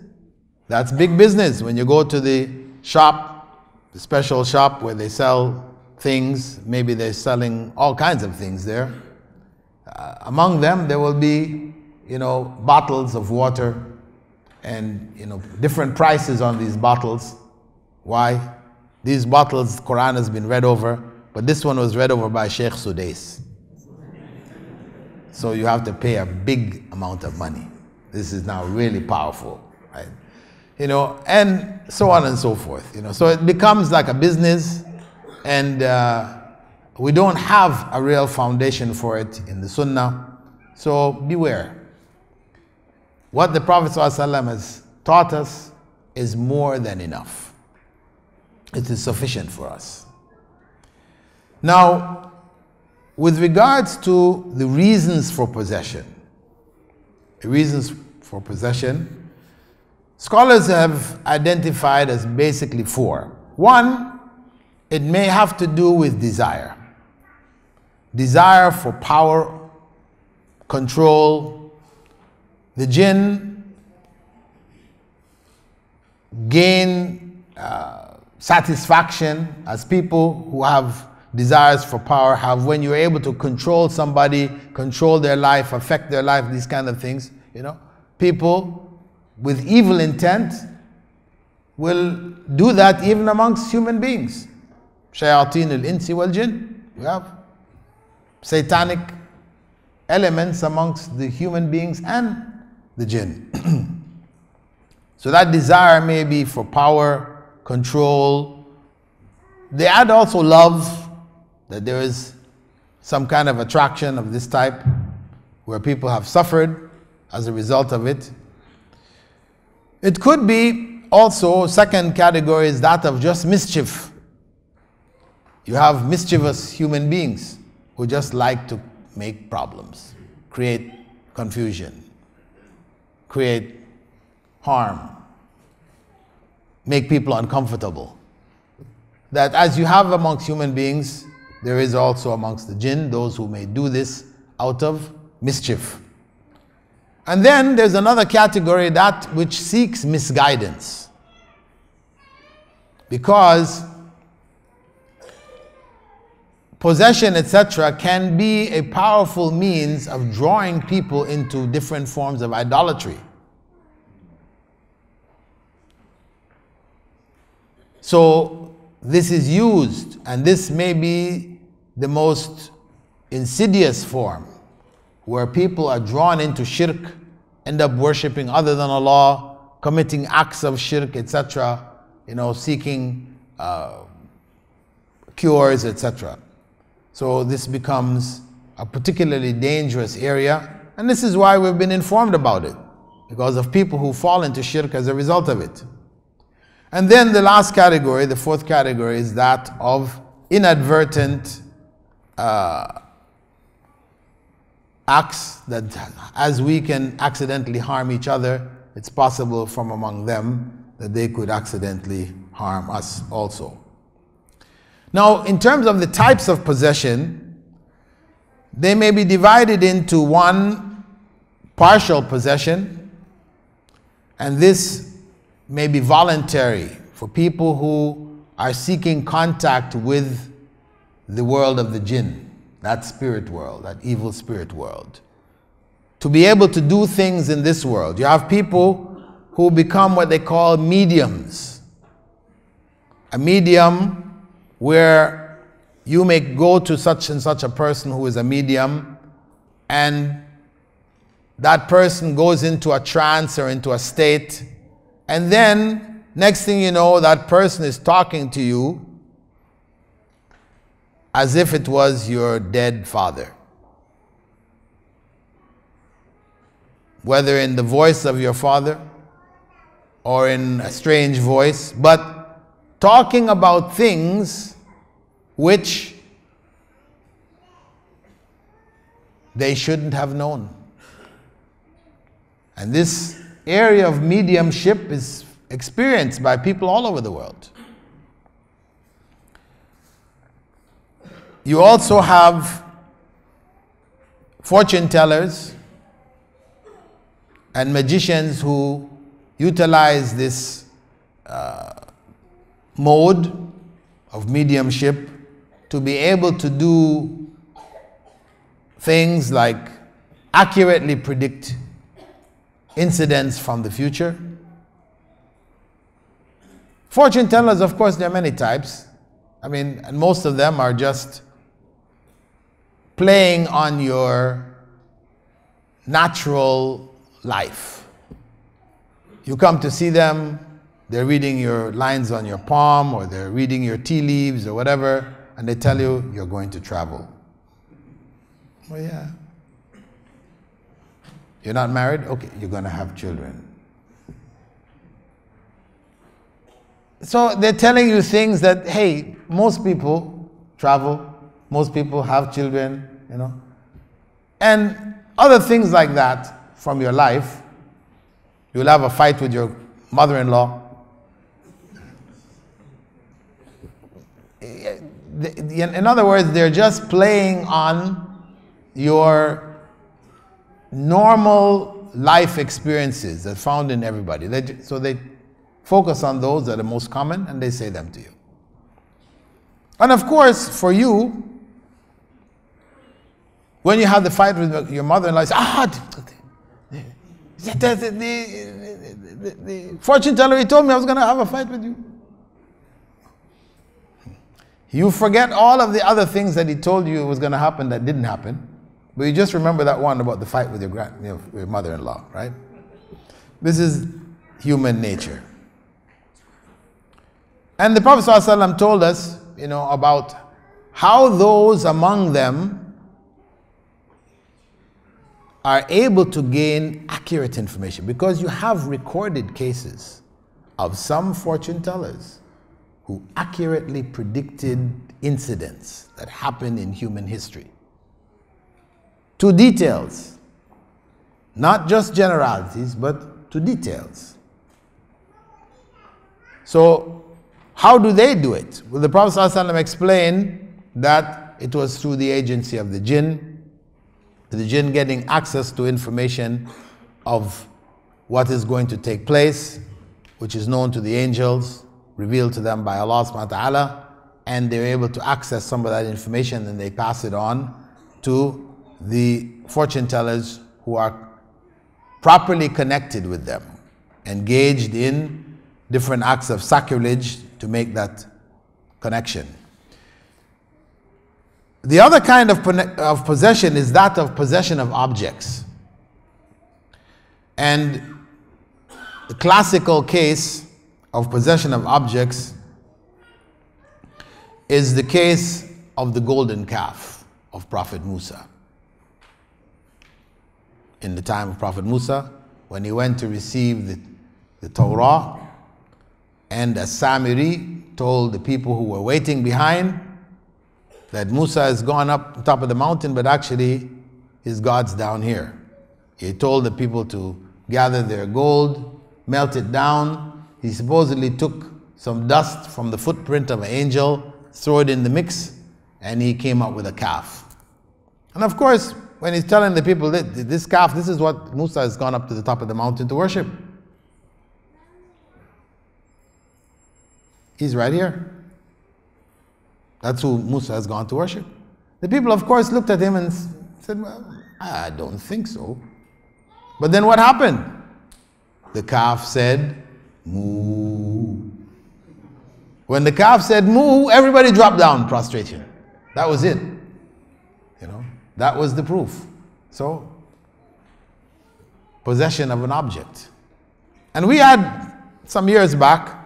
that's big business. When you go to the shop, the special shop where they sell things, maybe they're selling all kinds of things there. Among them, there will be, bottles of water and, different prices on these bottles. Why? These bottles, Quran has been read over, but this one was read over by Sheikh Sudais. So you have to pay a big amount of money. This is now really powerful, right? And so on and so forth. So it becomes like a business, and we don't have a real foundation for it in the Sunnah. So beware. What the Prophet ﷺ has taught us is more than enough. It is sufficient for us. Now, with regards to the reasons for possession, scholars have identified as basically four. One, it may have to do with desire. Desire for power, control. The jinn gain satisfaction as people who have desires for power have when you're able to control somebody, control their life, affect their life, these kind of things. You know, people with evil intent will do that even amongst human beings. Shayateen al-insi wal-jinn. We have satanic elements amongst the human beings and the jinn. So that desire may be for power, control. They add also love, that there is some kind of attraction of this type where people have suffered as a result of it. It could be also, second category is that of just mischief. You have mischievous human beings who just like to make problems, create confusion, create harm, make people uncomfortable. That as you have amongst human beings, there is also amongst the jinn those who may do this out of mischief. And then there's another category, that which seeks misguidance. Because possession, etc., can be a powerful means of drawing people into different forms of idolatry. So this is used, and this may be the most insidious form, where people are drawn into shirk, end up worshipping other than Allah, committing acts of shirk, etc., you know, seeking cures, etc. So this becomes a particularly dangerous area, and this is why we've been informed about it, because of people who fall into shirk as a result of it. And then the last category, the fourth category, is that of inadvertent acts that, as we can accidentally harm each other, it's possible from among them that they could accidentally harm us also. Now, in terms of the types of possession, they may be divided into one, partial possession, and this may be voluntary for people who are seeking contact with the world of the jinn, that spirit world, that evil spirit world. To be able to do things in this world. You have people who become what they call mediums. A medium where you may go to such and such a person who is a medium, and that person goes into a trance or into a state, and then next thing you know, that person is talking to you as if it was your dead father. Whether in the voice of your father or in a strange voice, but talking about things which they shouldn't have known. And this area of mediumship is experienced by people all over the world. You also have fortune tellers and magicians who utilize this mode of mediumship to be able to do things like accurately predict incidents from the future. Fortune tellers, of course, there are many types. I mean, and most of them are just playing on your natural life. You come to see them, they're reading your lines on your palm, or they're reading your tea leaves or whatever, and they tell you you're going to travel. Well, yeah. You're not married? Okay, you're going to have children. So they're telling you things that, hey, most people travel, most people have children, you know, and other things like that from your life. You'll have a fight with your mother-in-law. In other words, they're just playing on your normal life experiences that's found in everybody. So they focus on those that are most common and they say them to you. And of course, for you, when you have the fight with your mother-in-law, the fortune teller, he told me I was going to have a fight with you. You forget all of the other things that he told you was going to happen that didn't happen, but you just remember that one about the fight with your mother-in-law, right? This is human nature. And the Prophet ﷺ told us, you know, about how those among them are able to gain accurate information, because you have recorded cases of some fortune tellers who accurately predicted incidents that happened in human history to details, not just generalities, but to details. So how do they do it? Well, the Prophet ﷺ explained that it was through the agency of the jinn getting access to information of what is going to take place, which is known to the angels, revealed to them by Allah subhanahu wa ta'ala, and they're able to access some of that information and they pass it on to the fortune tellers who are properly connected with them, engaged in different acts of sacrilege to make that connection. The other kind of possession is that of possession of objects. And the classical case of possession of objects is the case of the golden calf of Prophet Musa. In the time of Prophet Musa, when he went to receive the Torah, and As-Samiri told the people who were waiting behind that Musa has gone up top of the mountain, but actually his God's down here. He told the people to gather their gold, melt it down. He supposedly took some dust from the footprint of an angel, throw it in the mix, and he came up with a calf. And of course, when he's telling the people that this calf, this is what Musa has gone up to the top of the mountain to worship. He's right here. That's who Musa has gone to worship. The people, of course, looked at him and said, well, I don't think so. But then what happened? The calf said, moo. When the calf said moo, everybody dropped down, prostration. That was it. You know, that was the proof. So, possession of an object. And we had some years back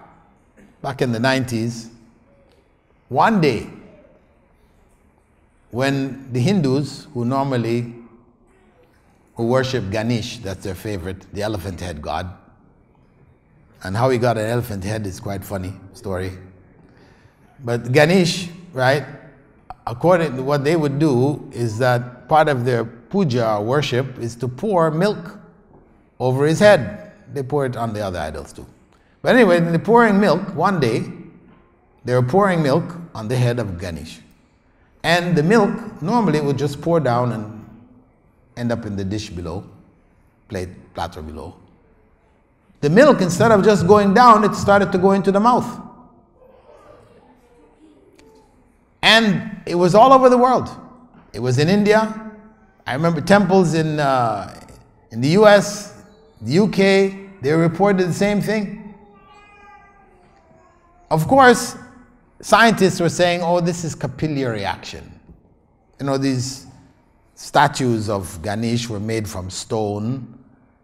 in the 90s, one day, when the Hindus, who worship Ganesh, that's their favorite, the elephant head god, and how he got an elephant head is quite funny story. But Ganesh, right, according to what they would do, is that part of their puja or worship is to pour milk over his head. They pour it on the other idols too. But anyway, they're pouring milk one day. They were pouring milk on the head of Ganesh. And the milk normally would just pour down and end up in the dish below, platter below. The milk, instead of just going down, it started to go into the mouth. And it was all over the world. It was in India. I remember temples in the US, the UK, they reported the same thing. Of course, scientists were saying, oh, this is capillary action. You know, these statues of Ganesh were made from stone.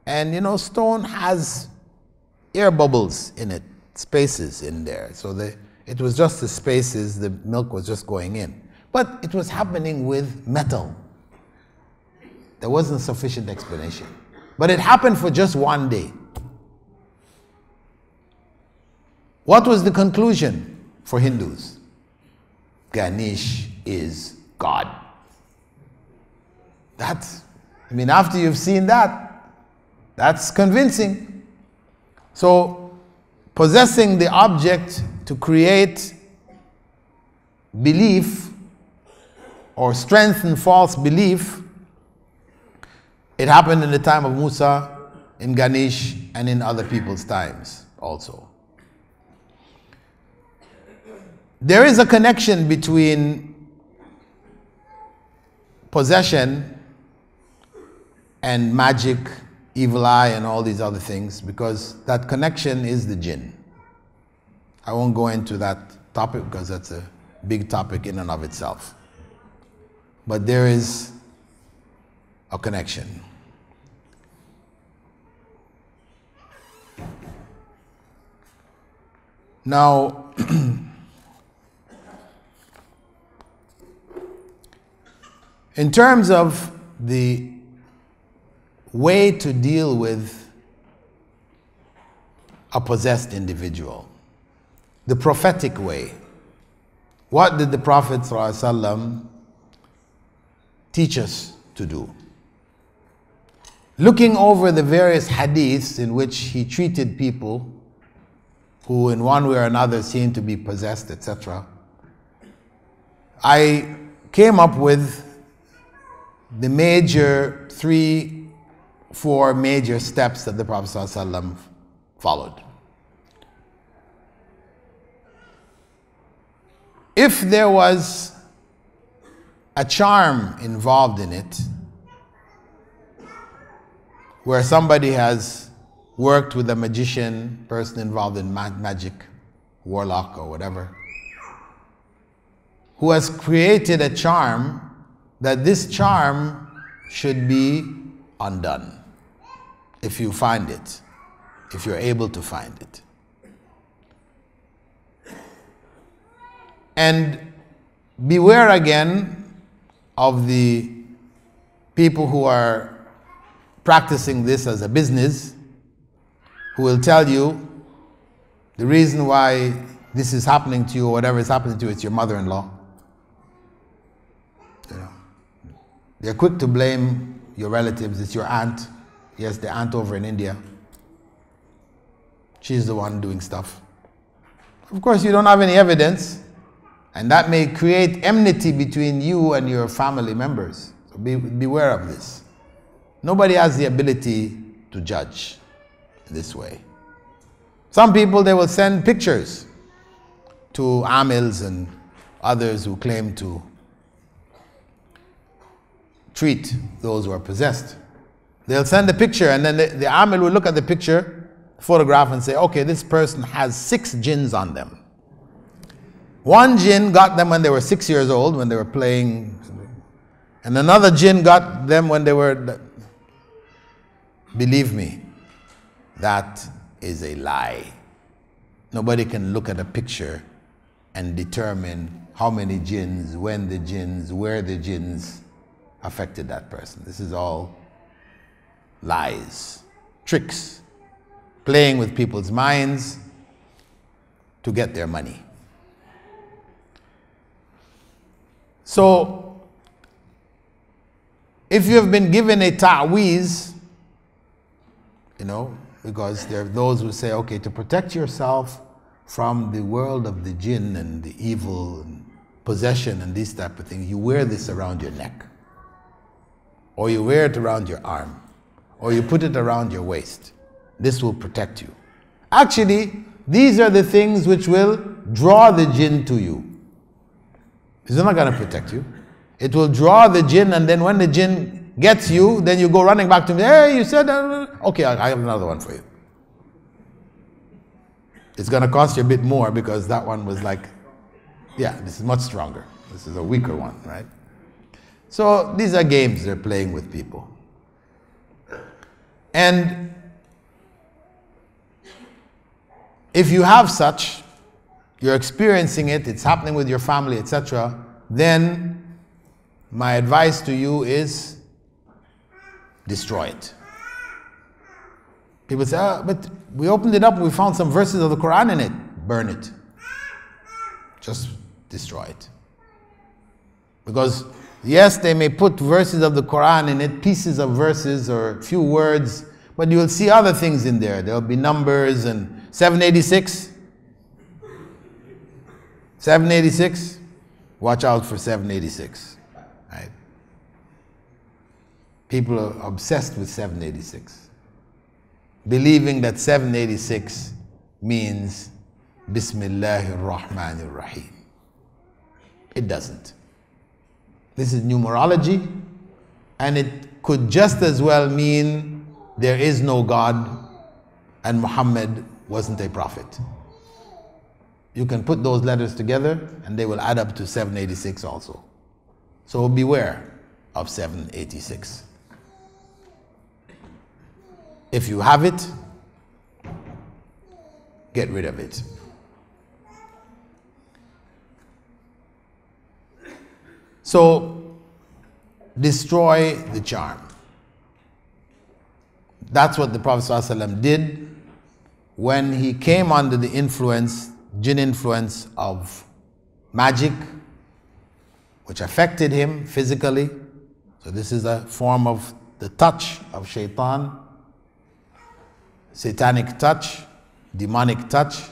And, you know, stone has air bubbles in it, spaces in there. So it was just the spaces, the milk was just going in. But it was happening with metal. There wasn't sufficient explanation. But it happened for just one day. What was the conclusion for Hindus? Ganesh is God. After you've seen that, that's convincing. So, possessing the object to create belief or strengthen false belief, it happened in the time of Musa, in Ganesh, and in other people's times also. There is a connection between possession and magic, evil eye, and all these other things, because that connection is the jinn. I won't go into that topic because that's a big topic in and of itself. But there is a connection. Now, in terms of the way to deal with a possessed individual, the prophetic way, what did the Prophet ﷺ teach us to do? Looking over the various hadiths in which he treated people who in one way or another seemed to be possessed, etc., I came up with the major 3-4 major steps that the Prophet ﷺ followed. If there was a charm involved in it, where somebody has worked with a magician, person involved in magic, warlock or whatever, who has created a charm, that this charm should be undone if you find it, if you're able to find it. And beware again of the people who are practicing this as a business, who will tell you the reason why this is happening to you or whatever is happening to you, it's your mother-in-law. They're quick to blame your relatives. It's your aunt. Yes, the aunt over in India. She's the one doing stuff. Of course, you don't have any evidence, and that may create enmity between you and your family members. So beware of this. Nobody has the ability to judge this way. Some people, they will send pictures to amils and others who claim to treat those who are possessed. They'll send a picture, and then the amil will look at the picture, photograph, and say, okay, this person has 6 jinns on them. One jinn got them when they were 6 years old, when they were playing, and another jinn got them when they were... Believe me, that is a lie. Nobody can look at a picture and determine how many jinns, when the jinns, where the jinns affected that person. This is all lies, tricks, playing with people's minds to get their money. So, if you have been given a ta'weez, because there are those who say, okay, to protect yourself from the world of the jinn and the evil and possession and these type of things, you wear this around your neck, or you wear it around your arm, or you put it around your waist. This will protect you. Actually, these are the things which will draw the jinn to you. It's not going to protect you. It will draw the jinn, and then when the jinn gets you, then you go running back to me, hey, you said, okay, I have another one for you. It's going to cost you a bit more because that one was like, yeah, this is much stronger. This is a weaker one, right? So these are games they're playing with people. And if you have such, you're experiencing it, it's happening with your family, etc., then my advice to you is destroy it. People say, but we opened it up and we found some verses of the Quran in it. burn it. Just destroy it. Because yes, they may put verses of the Quran in it, pieces of verses or a few words, but you will see other things in there. There will be numbers and 786. 786. Watch out for 786. Right? People are obsessed with 786, believing that 786 means Bismillahir Rahmanir Rahim. It doesn't. This is numerology, and it could just as well mean there is no God and Muhammad wasn't a prophet. You can put those letters together and they will add up to 786 also. So beware of 786. If you have it, get rid of it. So, destroy the charm. That's what the Prophet ﷺ did when he came under the influence, jinn influence of magic, which affected him physically. So this is a form of the touch of shaitan, satanic touch, demonic touch,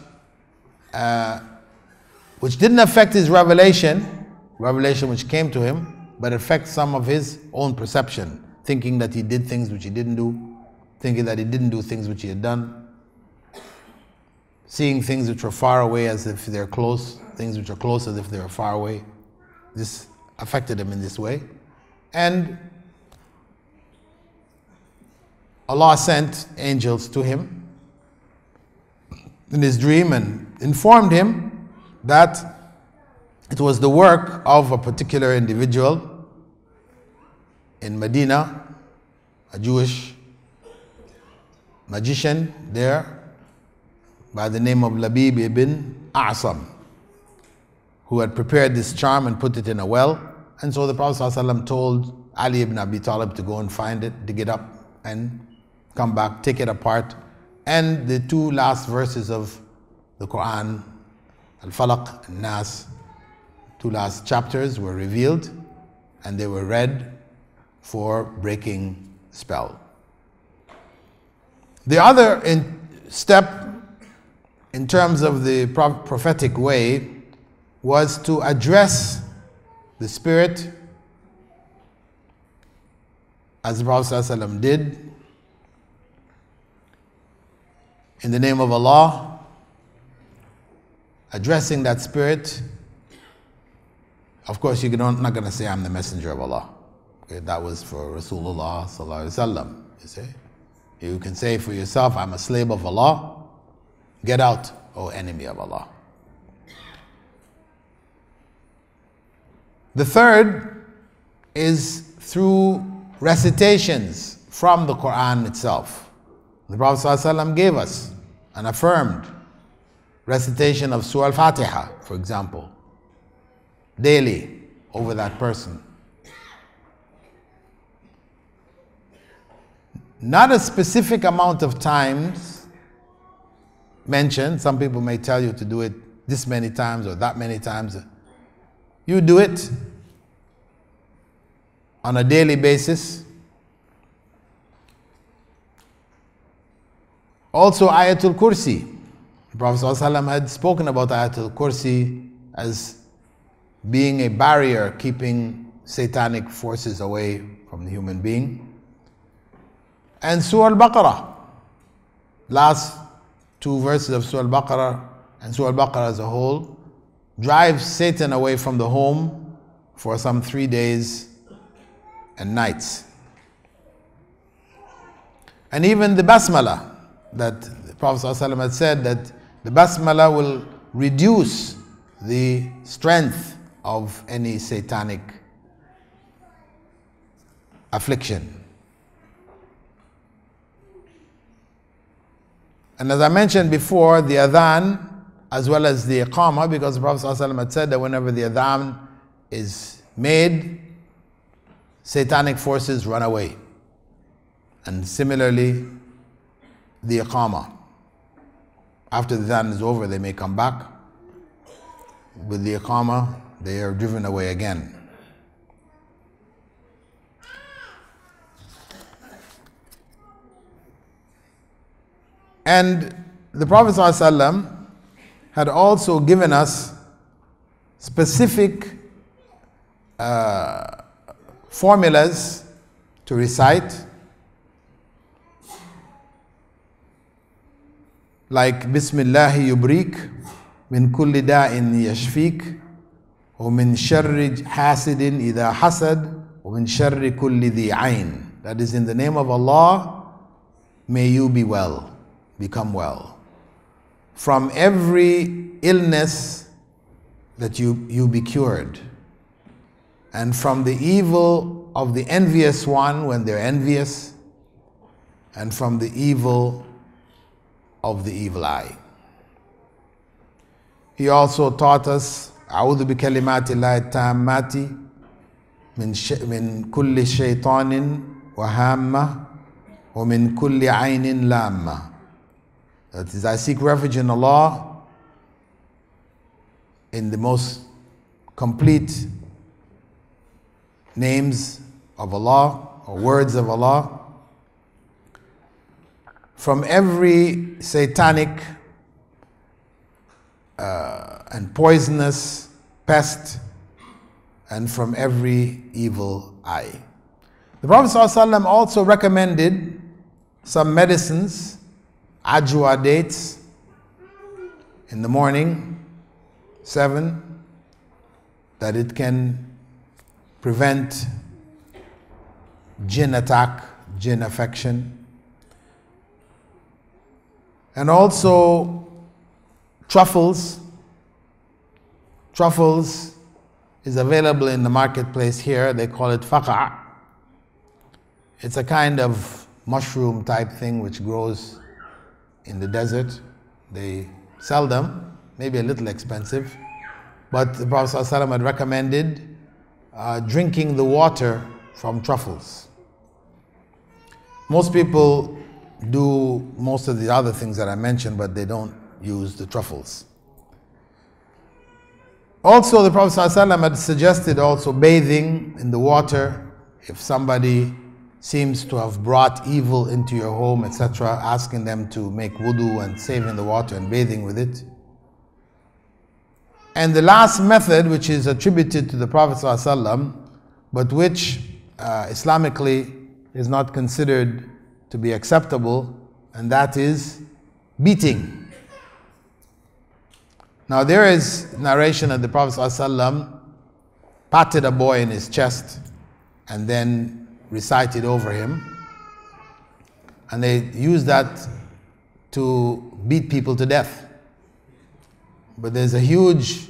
which didn't affect his revelation which came to him, but affect some of his own perception, thinking that he did things which he didn't do, thinking that he didn't do things which he had done, seeing things which were far away as if they're close, things which are close as if they were far away. This affected him in this way. And Allah sent angels to him in his dream and informed him that it was the work of a particular individual in Medina, a Jewish magician there by the name of Labib ibn A'sam, who had prepared this charm and put it in a well. And so the Prophet ﷺ told Ali ibn Abi Talib to go and find it, dig it up and come back, take it apart. And the two last verses of the Quran, Al-Falaq and Nas, two last chapters were revealed and they were read for breaking spell. The other step in terms of the prophetic way was to address the spirit as the Prophet ﷺ did in the name of Allah, addressing that spirit. Of course, you're not going to say, I'm the messenger of Allah. Okay, that was for Rasulullah sallallahu alaihi wasallam. You see, you can say for yourself, I'm a slave of Allah. Get out, O enemy of Allah. The third is through recitations from the Quran itself. The Prophet ﷺ gave us and affirmed recitation of Surah Al-Fatiha, for example, daily over that person. Not a specific amount of times mentioned. Some people may tell you to do it this many times or that many times. You do it on a daily basis. Also, Ayatul Kursi. The Prophet ﷺ had spoken about Ayatul Kursi as being a barrier keeping satanic forces away from the human being. And Surah Al-Baqarah, last two verses of Surah Al-Baqarah and Surah Al-Baqarah as a whole, drives Satan away from the home for some 3 days and nights. And even the Basmala, that the Prophet ﷺ had said that the Basmala will reduce the strength of any satanic affliction. And as I mentioned before, the adhan as well as the iqamah, because the Prophet ﷺ had said that whenever the adhan is made, satanic forces run away. And similarly, the iqamah. After the adhan is over, they may come back. With the iqamah, they are driven away again. And the Prophet ﷺ had also given us specific formulas to recite, like Bismillahi yubrik min kulli da'in yashfik wa min sharri hasidin idha hasad wa min sharri kulli dhi ayn. That is, in the name of Allah, may you be well, become well. From every illness that you be cured, and from the evil of the envious one when they're envious, and from the evil of the evil eye. He also taught us, أعوذ بكلمات الله التامات من كل شيطان وهامة ومن كل عين لامة. That is, I seek refuge in Allah in the most complete names of Allah or words of Allah, from every satanic and poisonous pest, and from every evil eye. The Prophet ﷺ also recommended some medicines, ajwa dates, in the morning, 7, that it can prevent jinn attack, jinn affection. And also truffles. Truffles is available in the marketplace here. They call it faqa'. It's a kind of mushroom type thing which grows in the desert. They sell them, maybe a little expensive, but the Prophet ﷺ had recommended drinking the water from truffles. Most people do most of the other things that I mentioned, but they don't use the truffles. Also, the Prophet ﷺ had suggested also bathing in the water. If somebody seems to have brought evil into your home, etc., asking them to make wudu and saving the water and bathing with it. And the last method, which is attributed to the Prophet ﷺ, but which Islamically is not considered to be acceptable, and that is beating. Now there is narration that the Prophet ﷺ patted a boy in his chest and then recited over him, and they use that to beat people to death. But there's a huge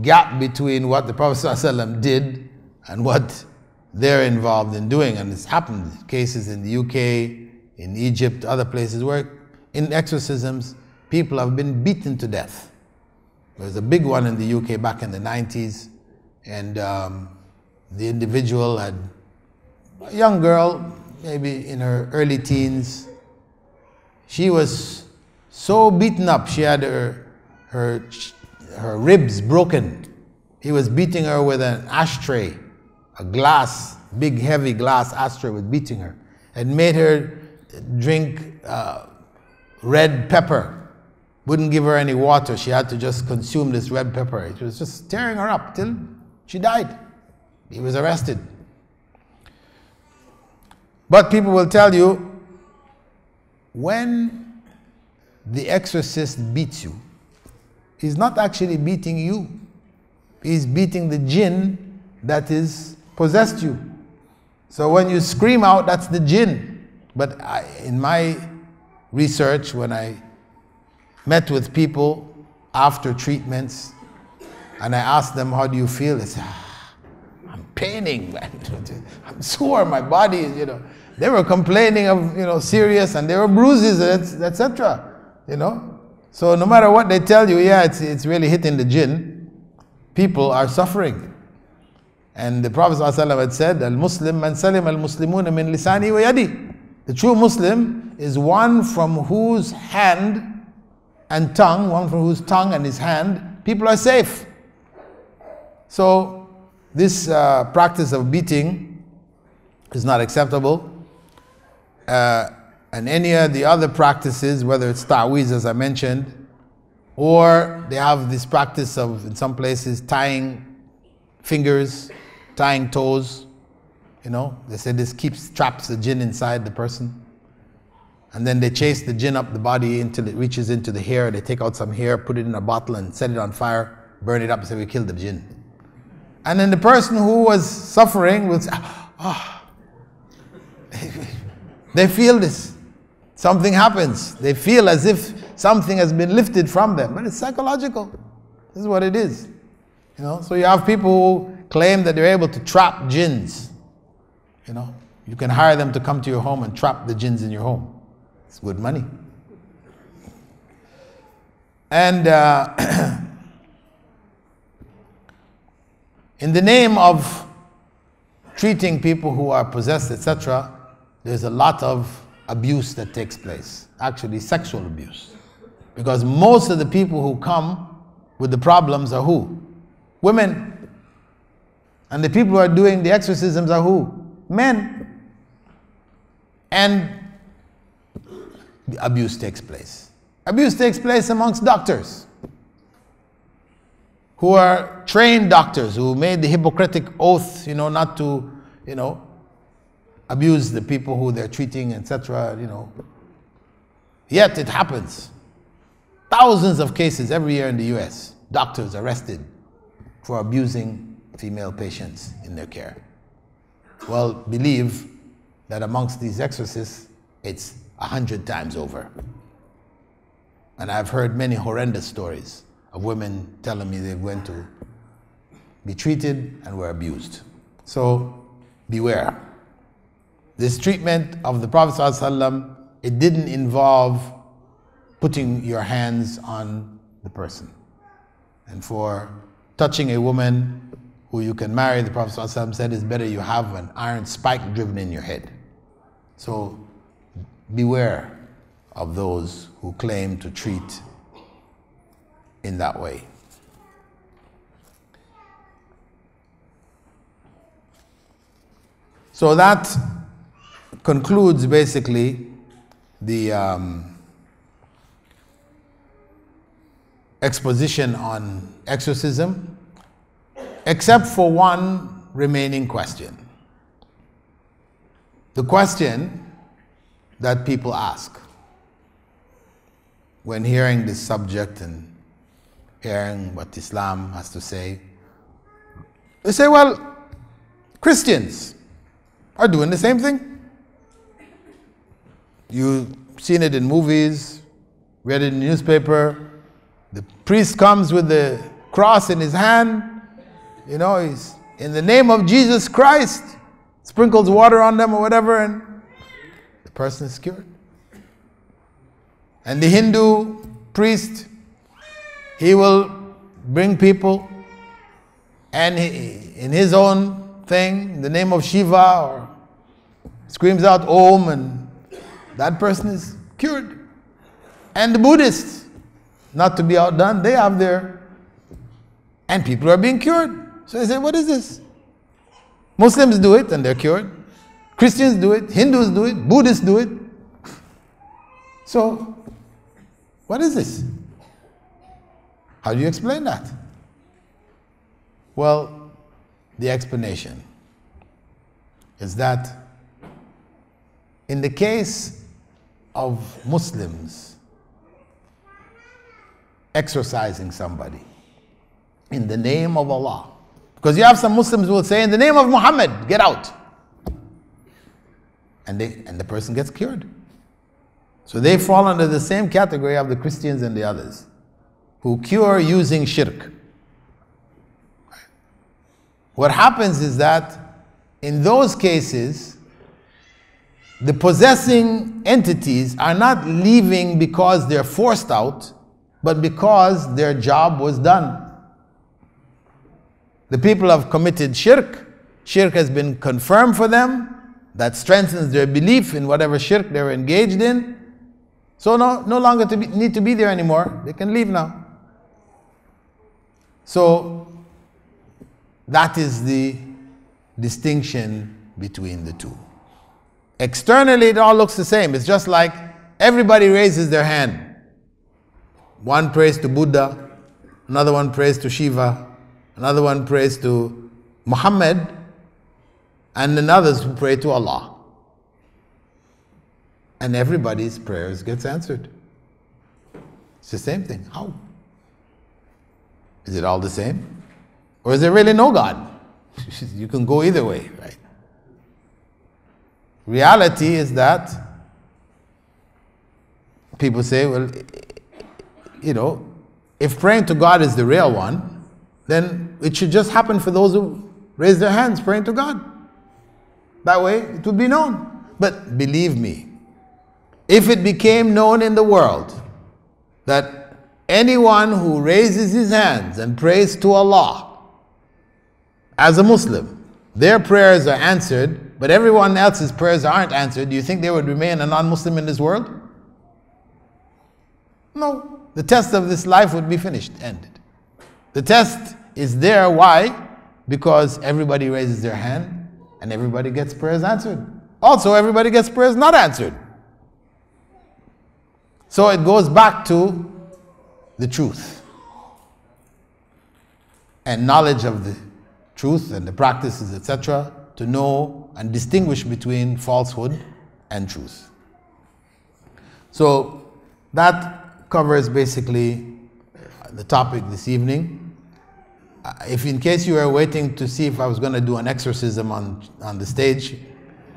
gap between what the Prophet ﷺ did and what they're involved in doing, and it's happened cases in the UK, in Egypt, other places where in exorcisms people have been beaten to death. There was a big one in the UK back in the 90s, and the individual had a young girl, maybe in her early teens. She was so beaten up, she had her ribs broken. He was beating her with an ashtray, a glass, big heavy glass ashtray, was beating her, and made her drink red pepper. Wouldn't give her any water. She had to just consume this red pepper. It was just tearing her up till she died. He was arrested. But people will tell you, when the exorcist beats you, he's not actually beating you. He's beating the jinn that is possessed you. So when you scream out, that's the jinn. But in my research, when I met with people after treatments, and I asked them, how do you feel? They said, I'm paining, man. I'm sore, my body is, They were complaining of, serious, and there were bruises, etc. So no matter what they tell you, yeah, it's really hitting the jinn, people are suffering. And the Prophet ﷺ had said, Al-Muslim man salim al-Muslimuna min lisani wa yadi. The true Muslim is one from whose hand and tongue, one from whose tongue and his hand, people are safe. So this practice of beating is not acceptable. And any of the other practices, whether it's ta'weez as I mentioned, or they have this practice of, in some places, tying fingers, tying toes. You know, they say this traps the jinn inside the person. And then they chase the jinn up the body until it reaches into the hair. They take out some hair, put it in a bottle and set it on fire, burn it up and say, we killed the jinn. And then the person who was suffering will say, they feel this. Something happens. They feel as if something has been lifted from them. But it's psychological. This is what it is. You know, so you have people who claim that they're able to trap jinns. You know, you can hire them to come to your home and trap the jinns in your home. It's good money. And in the name of treating people who are possessed, etc., there's a lot of abuse that takes place. Actually, sexual abuse. Because most of the people who come with the problems are who? Women. And the people who are doing the exorcisms are who? Men. And the abuse takes place. Abuse takes place amongst doctors who are trained doctors who made the Hippocratic oath, you know, not to, you know, abuse the people who they're treating, etc., you know. Yet it happens. Thousands of cases every year in the US. Doctors arrested for abusing female patients in their care. Well, believe that amongst these exorcists, it's 100 times over. And I've heard many horrendous stories of women telling me they went to be treated and were abused. So beware. This treatment of the Prophet ﷺ, it didn't involve putting your hands on the person. And for touching a woman who you can marry, the Prophet ﷺ said it's better you have an iron spike driven in your head. So beware of those who claim to treat in that way. So that concludes basically the exposition on exorcism, except for one remaining question. The question that people ask when hearing this subject and hearing what Islam has to say, they say, well, Christians are doing the same thing. You've seen it in movies, read it in the newspaper. The priest comes with the cross in his hand. You know, he's in the name of Jesus Christ, sprinkles water on them or whatever, and the person is cured. And the Hindu priest, he will bring people and in his own thing, in the name of Shiva, or screams out Om, and that person is cured. And the Buddhists, not to be outdone, they have their, and people are being cured. So they say, what is this? Muslims do it and they're cured. Christians do it, Hindus do it, Buddhists do it. So, what is this? How do you explain that? Well, the explanation is that in the case of Muslims exorcising somebody in the name of Allah, because you have some Muslims who will say, in the name of Muhammad, get out. And the person gets cured. So they fall under the same category of the Christians and the others who cure using shirk. What happens is that in those cases, the possessing entities are not leaving because they're forced out, but because their job was done. The people have committed shirk. Shirk has been confirmed for them. That strengthens their belief in whatever shirk they're engaged in. So no longer need to be there anymore. They can leave now. So that is the distinction between the two. Externally, it all looks the same. It's just like everybody raises their hand. One prays to Buddha, another one prays to Shiva, another one prays to Muhammad, and then others who pray to Allah. And everybody's prayers gets answered. It's the same thing. How? Is it all the same? Or is there really no God? You can go either way, right? Reality is that people say, well, you know, if praying to God is the real one, then it should just happen for those who raise their hands praying to God. That way it would be known. But believe me, if it became known in the world that anyone who raises his hands and prays to Allah as a Muslim, their prayers are answered, but everyone else's prayers aren't answered, do you think they would remain a non-Muslim in this world? No. The test of this life would be finished, ended. The test is there. Why? Because everybody raises their hand and everybody gets prayers answered. Also, everybody gets prayers not answered. So it goes back to the truth and knowledge of the truth and the practices, etc., to know and distinguish between falsehood and truth. So that covers basically the topic this evening. If in case you were waiting to see if I was going to do an exorcism on the stage,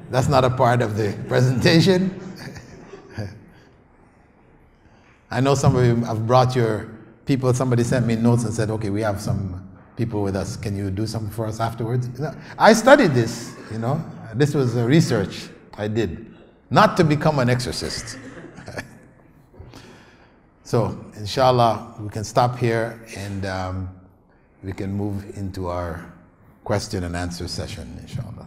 that's not a part of the presentation. I know some of you have brought your people. Somebody sent me notes and said, okay, we have some people with us. Can you do something for us afterwards? I studied this, you know. This was a research I did, not to become an exorcist. So, inshallah, we can stop here and we can move into our question and answer session, inshallah.